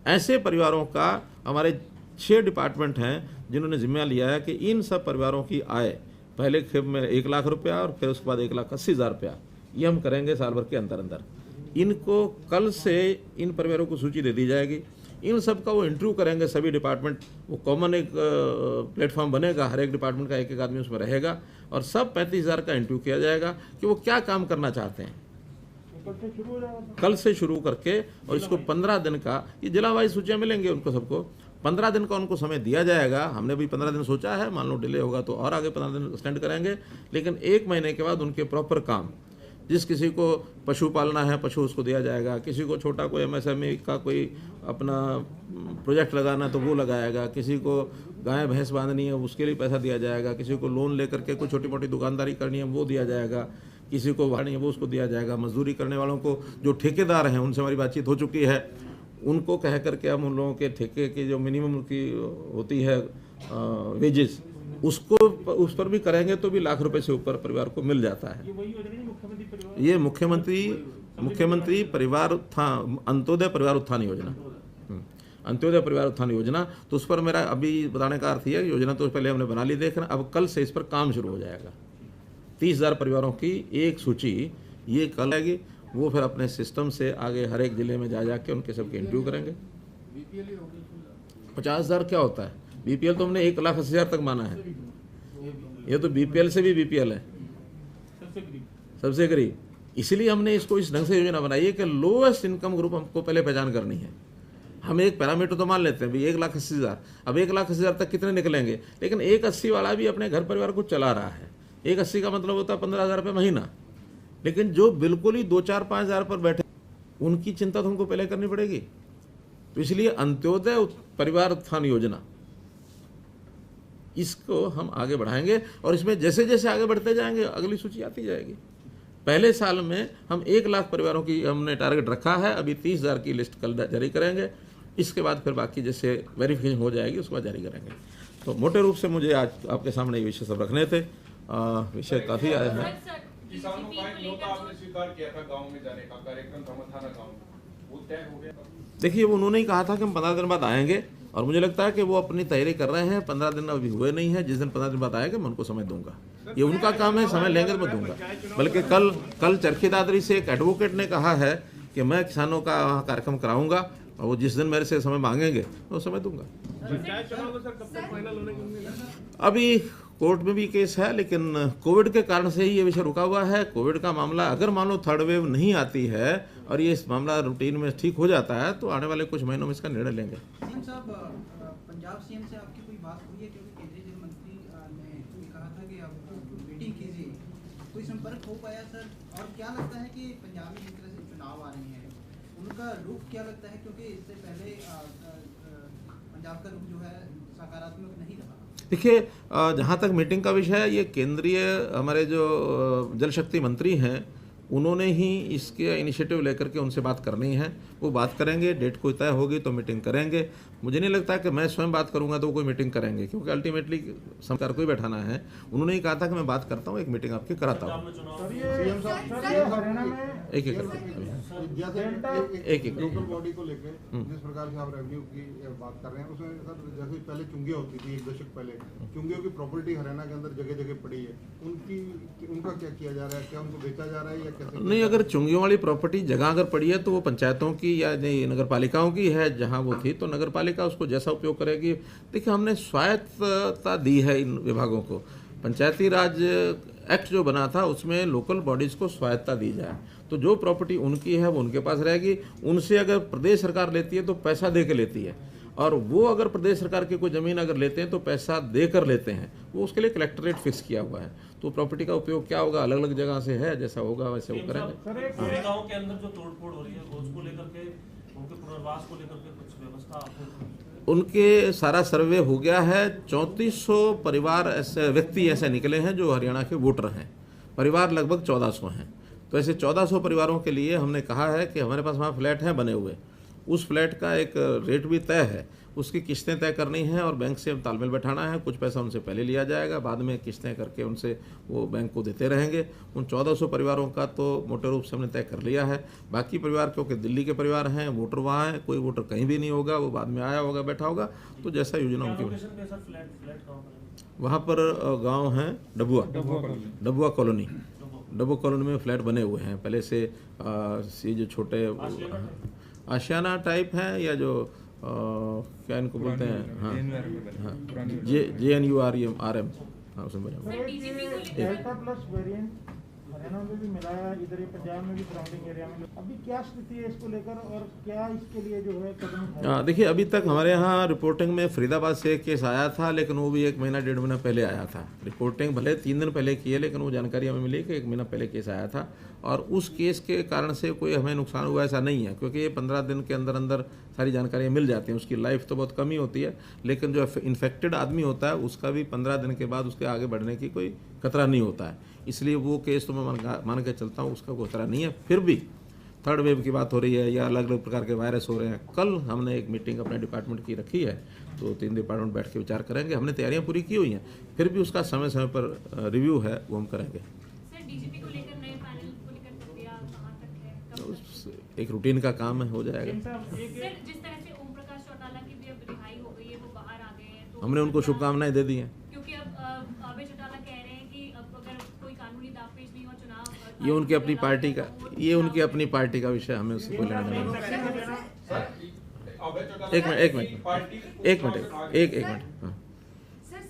ऐसे परिवारों का हमारे 6 डिपार्टमेंट हैं जिन्होंने जिम्मा लिया है कि इन सब परिवारों की आय पहले खेप में 1 लाख रुपया और फिर उसके बाद 1,80,000 रुपया, ये हम करेंगे साल भर के अंदर अंदर। इनको कल से इन परिवारों को सूची दे दी जाएगी, इन सब का वो इंटरव्यू करेंगे सभी डिपार्टमेंट। वो कॉमन एक प्लेटफॉर्म बनेगा, हर एक डिपार्टमेंट का एक आदमी उसमें रहेगा और सब 35,000 का इंटरव्यू किया जाएगा कि वो क्या काम करना चाहते हैं। कल से शुरू करके और इसको 15 दिन का, ये जिला वाइज सूचियाँ मिलेंगे उनको सबको, 15 दिन का उनको समय दिया जाएगा। हमने भी 15 दिन सोचा है, मान लो डिले होगा तो और आगे 15 दिन एक्सटेंड करेंगे, लेकिन 1 महीने के बाद उनके प्रॉपर काम जिस किसी को पशु पालना है पशु उसको दिया जाएगा, किसी को छोटा कोई MSME का कोई अपना प्रोजेक्ट लगाना तो वो लगाएगा, किसी को गाय भैंस बांधनी है उसके लिए पैसा दिया जाएगा, किसी को लोन लेकर के कोई छोटी मोटी दुकानदारी करनी है वो दिया जाएगा, किसी को वाहनी है वो उसको दिया जाएगा। मजदूरी करने वालों को जो ठेकेदार हैं उनसे हमारी बातचीत हो चुकी है, उनको कह करके हम उन लोगों के ठेके की जो मिनिमम की होती है वेजेस उसको उस पर भी करेंगे तो भी लाख रुपए से ऊपर परिवार को मिल जाता है। ये वही योजना है मुख्यमंत्री परिवार, ये मुख्यमंत्री परिवार उत्थान अंत्योदय परिवार उत्थान योजना, अंत्योदय परिवार उत्थान योजना। तो उस पर मेरा अभी बताने का अर्थ यह है योजना तो पहले हमने बना ली, देखना अब कल से इस पर काम शुरू हो जाएगा। 30,000 परिवारों की एक सूची ये कल आएगी, वो फिर अपने सिस्टम से आगे हर एक जिले में जा जाके उनके सबके इंटरव्यू करेंगे। 50,000 क्या होता है? BPL तो हमने 1,80,000 तक माना है, ये तो BPL से भी BPL है, सबसे गरीब। इसलिए हमने इसको इस ढंग से योजना बनाई है कि लोएस्ट इनकम ग्रुप हमको पहले पहचान करनी है। हम एक पैरामीटर तो मान लेते हैं भाई 1,80,000, अब 1,80,000 तक कितने निकलेंगे, लेकिन 1,80 वाला भी अपने घर परिवार को चला रहा है। 1,80 का मतलब होता है 15,000 रुपये महीना, लेकिन जो बिल्कुल ही 2-4-5,000 पर बैठे उनकी चिंता तो हमको पहले करनी पड़ेगी। तो इसलिए अंत्योदय परिवार उत्थान योजना इसको हम आगे बढ़ाएंगे और इसमें जैसे जैसे आगे बढ़ते जाएंगे अगली सूची आती जाएगी। पहले साल में हम 1 लाख परिवारों की हमने टारगेट रखा है, अभी 30,000 की लिस्ट कल जारी करेंगे, इसके बाद फिर बाकी जैसे वेरिफिकेशन हो जाएगी उसके बाद जारी करेंगे। तो मोटे रूप से मुझे आज आपके सामने ये विषय सब रखने थे, विषय काफ़ी आए हैं। किसानों का एक न्योता आपने स्वीकार किया था गाँव में जाने का, कार्यक्रम थाना गाँव में, वो तय हो गया? देखिए उन्होंने ही कहा था कि हम 15 दिन बाद आएंगे और मुझे लगता है कि वो अपनी तैयारी कर रहे हैं। 15 दिन अभी हुए नहीं है, जिस दिन 15 दिन बाद आएंगे मैं उनको समय दूंगा, ये उनका काम है, समय लेंगे तो मैं दूंगा। बल्कि कल चरखी दादरी से एक एडवोकेट ने कहा है कि मैं किसानों का वहाँ कार्यक्रम कराऊंगा और वो जिस दिन मेरे से समय मांगेंगे मैं समय दूंगा। अभी कोर्ट में भी केस है, लेकिन कोविड के कारण से ही ये विषय रुका हुआ है। कोविड का मामला अगर मान लो थर्ड वेव नहीं आती है और ये इस मामला रूटीन में ठीक हो जाता है तो आने वाले कुछ महीनों में इसका निर्णय लेंगे। सीएम साहब, पंजाब सीएम से आपकी कोई बात हुई है? क्योंकि केंद्रीय जल मंत्री ने कहा था कि आप मीटिंग कीजिए, कोई संपर्क हो पाया सर? और क्या लगता है कि पंजाब में जिस तरह से चुनाव आ रहे हैं उनका रुख क्या लगता है? क्योंकि इससे पहले पंजाब का रुख जो है सकारात्मक नहीं रहा। देखिए जहाँ तक मीटिंग का विषय है, ये केंद्रीय हमारे जो जल शक्ति मंत्री हैं उन्होंने ही इसके इनिशिएटिव लेकर के उनसे बात करनी है, वो बात करेंगे, डेट कोई तय होगी तो मीटिंग करेंगे। मुझे नहीं लगता कि मैं स्वयं बात करूंगा तो कोई मीटिंग करेंगे, क्योंकि अल्टीमेटली सरकार को ही बैठाना है। उन्होंने ही कहा था कि मैं बात करता हूँ, एक मीटिंग आपकी कराता हूँ। एक एक लोकल बॉडी को लेकर जिस प्रकार से आप रेवेन्यू की बात कर रहे हैं उसमें सर जैसे पहले चुंगिया होती थी 1 दशक पहले, चुंगियों की प्रॉपर्टी हरियाणा के अंदर जगह जगह पड़ी है, उनका क्या किया जा रहा है? क्या उनको बेचा जा रहा है या कैसे? नहीं, अगर चुंगियों वाली प्रॉपर्टी जगह अगर पड़ी है तो वो पंचायतों की या नगर पालिकाओं की है, जहाँ वो थी तो नगर पालिका उसको जैसा उपयोग करेगी। देखिए हमने स्वायत्तता दी है इन विभागों को। पंचायती राज एक्ट जो बना था उसमें लोकल बॉडीज को स्वायत्तता दी जाए, तो जो प्रॉपर्टी उनकी है वो उनके पास रहेगी। उनसे अगर प्रदेश सरकार लेती है तो पैसा दे के लेती है, और वो अगर प्रदेश सरकार की कोई ज़मीन अगर लेते हैं तो पैसा देकर लेते हैं। वो उसके लिए कलेक्टरेट फिक्स किया हुआ है, तो प्रॉपर्टी का उपयोग क्या होगा अलग अलग जगह से है, जैसा होगा वैसे वो करेंगे। गाँव के अंदर जो तोड़फोड़ हो रही है उसको लेकर के, उनके पुनर्वास को लेकर के कुछ व्यवस्था उनके सारा सर्वे हो गया है। 3400 परिवार ऐसे व्यक्ति ऐसे निकले हैं जो हरियाणा के वोटर हैं, परिवार लगभग 1400 हैं। तो ऐसे 1400 परिवारों के लिए हमने कहा है कि हमारे पास वहाँ फ्लैट हैं बने हुए, उस फ्लैट का एक रेट भी तय है, उसकी किस्तें तय करनी है और बैंक से तालमेल बैठाना है। कुछ पैसा उनसे पहले लिया जाएगा, बाद में किस्तें करके उनसे वो बैंक को देते रहेंगे। उन 1400 परिवारों का तो मोटे रूप से हमने तय कर लिया है। बाकी परिवार क्योंकि दिल्ली के परिवार हैं, वोटर वहाँ हैं, कोई वोटर कहीं भी नहीं होगा, वो बाद में आया होगा बैठा होगा, तो जैसा योजना उनकी। वहाँ पर गाँव है डबुआ कॉलोनी, डबो कॉलोनी में फ्लैट बने हुए हैं पहले से। ये जो छोटे आशियाना टाइप हैं या जो क्या इनको बोलते हैं, हाँ JNURM, हाँ उसमें बने हुए। हरियाणा में भी मिला है, इधर पंजाब में भी सराउंडिंग एरिया में। अभी क्या स्थिति है इसको लेकर और क्या इसके लिए जो है कदम? देखिए अभी तक हमारे यहाँ रिपोर्टिंग में फरीदाबाद से एक केस आया था, लेकिन वो भी 1 महीना 1.5 महीना पहले आया था। रिपोर्टिंग भले 3 दिन पहले की है, लेकिन वो जानकारी हमें मिली कि 1 महीना पहले केस आया था। और उस केस के कारण से कोई हमें नुकसान हुआ ऐसा नहीं है, क्योंकि ये 15 दिन के अंदर अंदर सारी जानकारियाँ मिल जाती हैं। उसकी लाइफ तो बहुत कम ही होती है, लेकिन जो इन्फेक्टेड आदमी होता है उसका भी 15 दिन के बाद उसके आगे बढ़ने की कोई खतरा नहीं होता है। इसलिए वो केस तो मैं मान के चलता हूँ उसका कोई खतरा नहीं है। फिर भी थर्ड वेव की बात हो रही है या अलग अलग प्रकार के वायरस हो रहे हैं। कल हमने एक मीटिंग अपने डिपार्टमेंट की रखी है, तो 3 डिपार्टमेंट बैठ के विचार करेंगे। हमने तैयारियां पूरी की हुई हैं, फिर भी उसका समय समय पर रिव्यू है वो हम करेंगे। सर, डीजीपी को लेकर नए पैनल को लेकर प्रक्रिया कहां तक है, कब तक? एक रूटीन का काम है, हो जाएगा। सर, जिस तरह से ओम प्रकाश चौटाला की भी अब रिहाई हो गई है, वो बाहर आ गए हैं, तो हमने उनको शुभकामनाएं दे दी हैं। क्योंकि अब अभय चौटाला कह रहे हैं कि अब अगर कोई कानूनी दावपेच नहीं हो, चुनाव ये उनकी अपनी पार्टी का विषय, हमें उससे कोई लेना देना नहीं। एक मिनट हाँ। सर,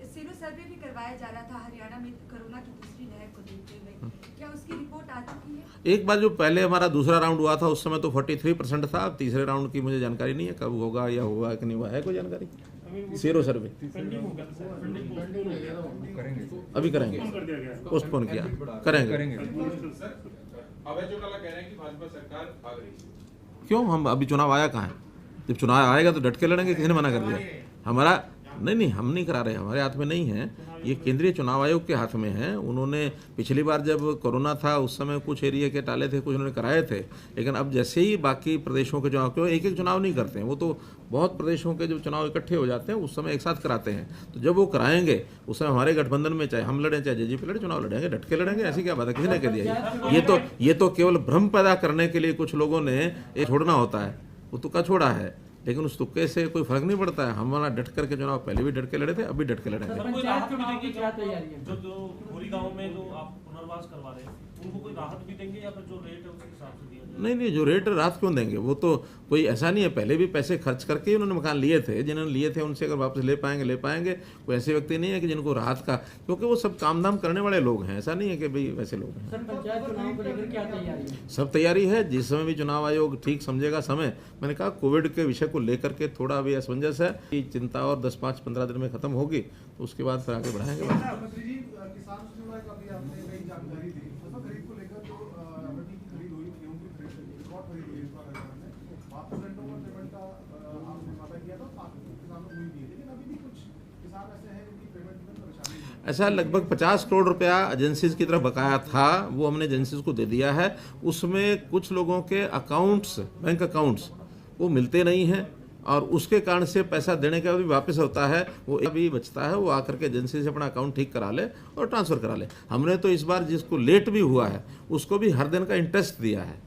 सीरो सर्वे भी करवाया जा रहा था हरियाणा में कोरोना की दूसरी लहर को देखते हुए, क्या उसकी रिपोर्ट आ चुकी है? एक बार जो पहले हमारा दूसरा राउंड हुआ था उस समय तो 43% था। अब तीसरे राउंड की मुझे जानकारी नहीं है कब होगा या हुआ कि नहीं हुआ है, कोई जानकारी? सीरो सर्वे अभी करेंगे, पोस्टपोन किया, करेंगे। क्यों? हम अभी चुनाव आया कहाँ है? जब चुनाव आएगा तो डट के लड़ेंगे, किसी ने मना कर दिया? हमारा नहीं, हम नहीं करा रहे, हमारे हाथ में नहीं है, ये केंद्रीय चुनाव आयोग के हाथ में है। उन्होंने पिछली बार जब कोरोना था उस समय कुछ एरिया के टाले थे, कुछ उन्होंने कराए थे, लेकिन अब जैसे ही बाकी प्रदेशों के चुनाव, क्यों एक एक चुनाव नहीं करते हैं, वो तो बहुत प्रदेशों के जब चुनाव इकट्ठे हो जाते हैं उस समय एक साथ कराते हैं। तो जब वो कराएंगे उस समय हमारे गठबंधन में चाहे हम लड़ें चाहे जेजेपी लड़े, चुनाव लड़ेंगे, डट के लड़ेंगे। ऐसी क्या बात है, किसी ने कह दिया? ये तो केवल भ्रम पैदा करने के लिए कुछ लोगों ने ये छोड़ना होता है, वो तुक्का छोड़ा है, लेकिन उस तुक्के से कोई फर्क नहीं पड़ता है। हमारा डट करके चुनाव पहले भी डट के लड़े थे, अभी डट के लड़ेंगे। जो गोरी गांव में जो आप पुनर्वास करवा रहे हैं उनको कोई राहत भी देंगे या फिर जो रेट है उसके हिसाब से दिया जाएगा? नहीं, जो रेट राहत क्यों देंगे? वो तो कोई ऐसा नहीं है, पहले भी पैसे खर्च करके उन्होंने मकान लिए थे, जिन्होंने लिए थे उनसे अगर वापस ले पाएंगे। कोई ऐसे व्यक्ति नहीं है कि जिनको राहत का, क्योंकि वो सब काम धाम करने वाले लोग हैं, ऐसा नहीं है कि भाई वैसे लोग हैं। सर, पंचायत चुनाव को लेकर क्या तैयारी है? सब तैयारी है, जिस समय भी चुनाव आयोग ठीक समझेगा समय। मैंने कहा कोविड के विषय को लेकर के थोड़ा भी असमंजस है कि चिंता और 10-5-15 दिन में खत्म होगी, तो उसके बाद फिर आगे बढ़ाएंगे। ऐसा लगभग 50 करोड़ रुपया एजेंसीज की तरफ बकाया था, वो हमने एजेंसीज को दे दिया है। उसमें कुछ लोगों के अकाउंट्स, बैंक अकाउंट्स वो मिलते नहीं हैं और उसके कारण से पैसा देने का भी वापस होता है, वो अभी बचता है, वो आकर के एजेंसी से अपना अकाउंट ठीक करा ले और ट्रांसफ़र करा ले। हमने तो इस बार जिसको लेट भी हुआ है उसको भी हर दिन का इंटरेस्ट दिया है।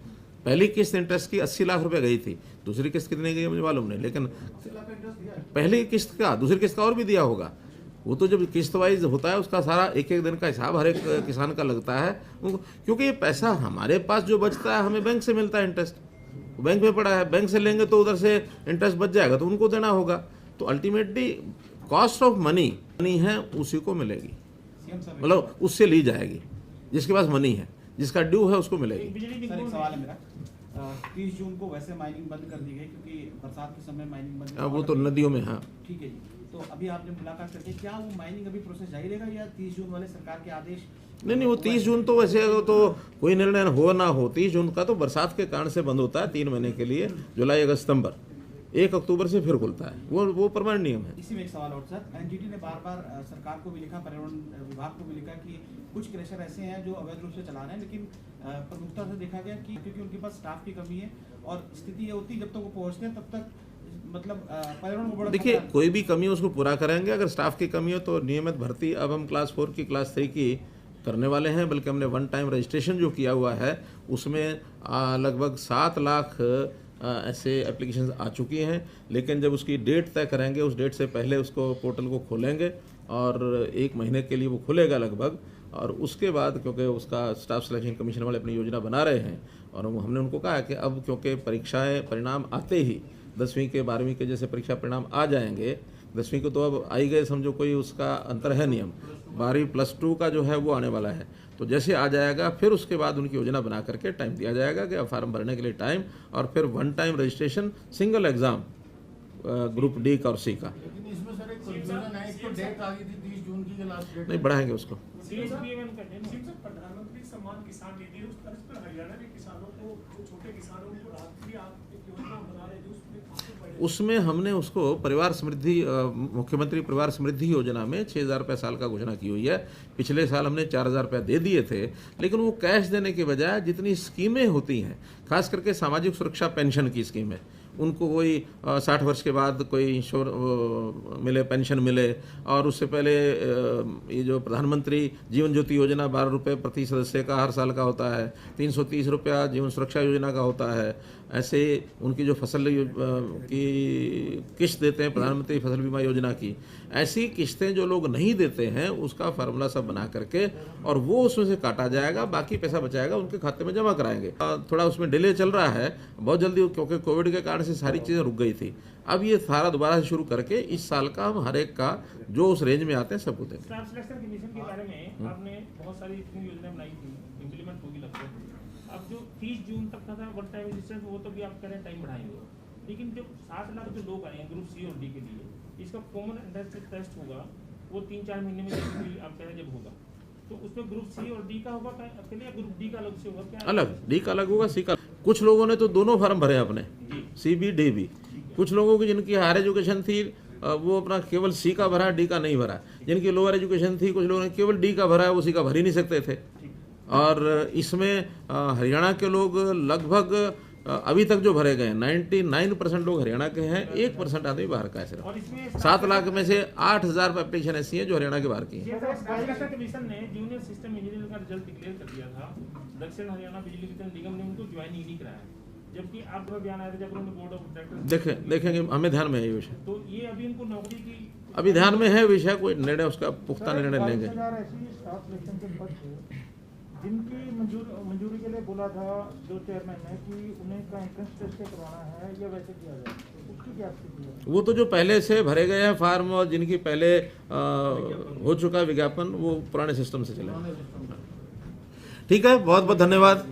पहली किस्त इंटरेस्ट की 80 लाख रुपए गई थी, दूसरी किस्त कितनी गई मुझे मालूम नहीं, लेकिन पहली किस्त का, दूसरी किस्त का और भी दिया होगा। वो तो जब किस्त वाइज होता है उसका सारा एक एक दिन का हिसाब हर एक किसान का लगता है, क्योंकि ये पैसा हमारे पास जो बचता है हमें बैंक से मिलता है इंटरेस्ट, बैंक में पड़ा है, बैंक से लेंगे तो उधर से इंटरेस्ट बच जाएगा तो उनको देना होगा। तो अल्टीमेटली कॉस्ट ऑफ मनी है उसी को मिलेगी, मतलब उससे ली जाएगी, जिसके पास मनी है, जिसका ड्यू है उसको मिलेगी। सर, एक सवाल है मेरा, 30 जून को वैसे माइनिंग बंद कर दी गई क्योंकि बरसात के समय माइनिंग बंद, वो तो नदियों में, हाँ ठीक है जी। तो अभी आपने मुलाकात करके क्या वो माइनिंग अभी प्रोसेस जारी रहेगा या 30 जून वाले सरकार के आदेश? नहीं, वो 30 जून तो वैसे तो कोई निर्णय हो ना हो, 30 जून का तो बरसात के कारण से बंद होता है 3 महीने के लिए, जुलाई अगस्त सितंबर, 1 अक्टूबर से फिर खुलता है, वो परमानेंट नियम है। इसी में एक सवाल और सर, एनजीटी ने बार बार सरकार को भी लिखा, पर्यावरण विभाग को भी लिखा कि कुछ क्रशर ऐसे हैं जो अवैध रूप से चला रहे हैं, लेकिन प्रमुखता से देखा गया कि क्योंकि उनके पास स्टाफ की कमी है और स्थिति ये होती है जब तक वो पहुँचते हैं तब तक मतलब पर्यावरण को बड़ा, देखिए कोई भी कमी है उसको पूरा करेंगे। अगर स्टाफ की कमी हो तो नियमित भर्ती अब हम क्लास 4 की क्लास 3 की करने वाले हैं, बल्कि हमने 1 टाइम रजिस्ट्रेशन जो किया हुआ है उसमें लगभग 7 लाख ऐसे एप्लीकेशंस आ चुकी हैं, लेकिन जब उसकी डेट तय करेंगे उस डेट से पहले उसको पोर्टल को खोलेंगे और 1 महीने के लिए वो खुलेगा लगभग, और उसके बाद क्योंकि उसका स्टाफ सिलेक्शन कमीशन वाले अपनी योजना बना रहे हैं और हमने उनको कहा कि अब क्योंकि परीक्षाएं परिणाम आते ही 10वीं के 12वीं के जैसे परीक्षा परिणाम आ जाएंगे, 10वीं को तो अब आई गए समझो, कोई उसका अंतर है नियम, 12वीं +2 का जो है वो आने वाला है, तो जैसे आ जाएगा फिर उसके बाद उनकी योजना बना करके टाइम दिया जाएगा कि फॉर्म भरने के लिए टाइम, और फिर 1 time registration single exam group D का और सी का। लेकिन इसमें सर एक कंफ्यूजन है, एक तो डेट आ गई थी 30 जून की नहीं बढ़ाएंगे उसको। प्रधानमंत्री सम्मान किसान निधि उस तर्ज पर हरियाणा के किसानों को, जो छोटे किसान हैं, उनको राहत के लिए आप एक योजना बना रहे हैं, उसमें हमने उसको मुख्यमंत्री परिवार समृद्धि योजना में 6,000 रुपये साल का घोषणा की हुई है। पिछले साल हमने 4,000 रुपये दे दिए थे, लेकिन वो कैश देने के बजाय जितनी स्कीमें होती हैं, खास करके सामाजिक सुरक्षा पेंशन की स्कीम है, उनको कोई 60 वर्ष के बाद कोई मिले, पेंशन मिले, और उससे पहले ये जो प्रधानमंत्री जीवन ज्योति योजना 12 रुपये प्रति सदस्य का हर साल का होता है, 330 रुपया जीवन सुरक्षा योजना का होता है। ऐसे उनकी जो फसल की किस्त देते हैं प्रधानमंत्री फसल बीमा योजना की, ऐसी किस्तें जो लोग नहीं देते हैं उसका फार्मूला सब बना करके और वो उसमें से काटा जाएगा, बाकी पैसा बचाएगा उनके खाते में जमा कराएंगे। थोड़ा उसमें डिले चल रहा है बहुत जल्दी, क्योंकि कोविड के कारण से सारी चीज़ें रुक गई थी। अब ये सारा दोबारा से शुरू करके इस साल का हम हर एक का जो उस रेंज में आते हैं सबको देंगे। स्टाफ सिलेक्शन कमीशन के बारे में आपने बहुत सारी योजनाएं बनाई थी, इम्प्लीमेंट होगी लगभग। अब जो 30 जून तक का था वन टाइम रजिस्ट्रेशन, वो तो भी आप कह रहे हैं टाइम बढ़ाएंगे, लेकिन जो 60 लाख जो लोग आए हैं ग्रुप सी और डी के लिए, इसका कॉमन एंट्रेंस टेस्ट होगा, वो 3-4 महीने में आप कह रहे हैं जब होगा, तो उसमें ग्रुप सी और डी का होगा अकेले या ग्रुप डी का अलग से होगा? क्या अलग, डी का अलग होगा, सी का। कुछ लोगों ने तो दोनों फार्म भरे अपने, सी बी डी बी। कुछ लोगों की जिनकी हायर एजुकेशन थी वो अपना केवल सी का भरा, डी का नहीं भरा। जिनकी लोअर एजुकेशन थी कुछ लोगों ने केवल डी का भरा है, वो सी का भर ही नहीं सकते थे। और इसमें हरियाणा के लोग लगभग अभी तक जो भरे गए 99% लोग हरियाणा के हैं, 1% आदमी बाहर का है सिर्फ। 7 लाख में से 8,000 एप्लीकेशन ऐसी हैं जो हरियाणा के बाहर की हैं। कमीशन ने जूनियर सिस्टम इंजीनियर का रिजल्ट डिक्लेयर कर दिया था, दक्षिण हरियाणा बिजली वितरण निगम ने उनको ज्वाइन ही नहीं कराया, जबकि आप बयान आया था जब उन्होंने बोर्ड ऑफ डायरेक्टर्स देखेंगे, हमें ध्यान में है ये विषय। तो ये अभी उनको नौकरी की अभी ध्यान में है विषय, कोई निर्णय उसका पुख्ता निर्णय लेंगे। जिनकी मंजूरी के लिए बोला था जो चेयरमैन ने कि उन्हें का एंट्रेंस टेस्ट करवाना है या वैसे किया जाए, उसकी क्या स्थिति है? वो तो जो पहले से भरे गए हैं फार्म और जिनकी पहले हो चुका है विज्ञापन, वो पुराने सिस्टम से चले। ठीक है, बहुत बहुत धन्यवाद।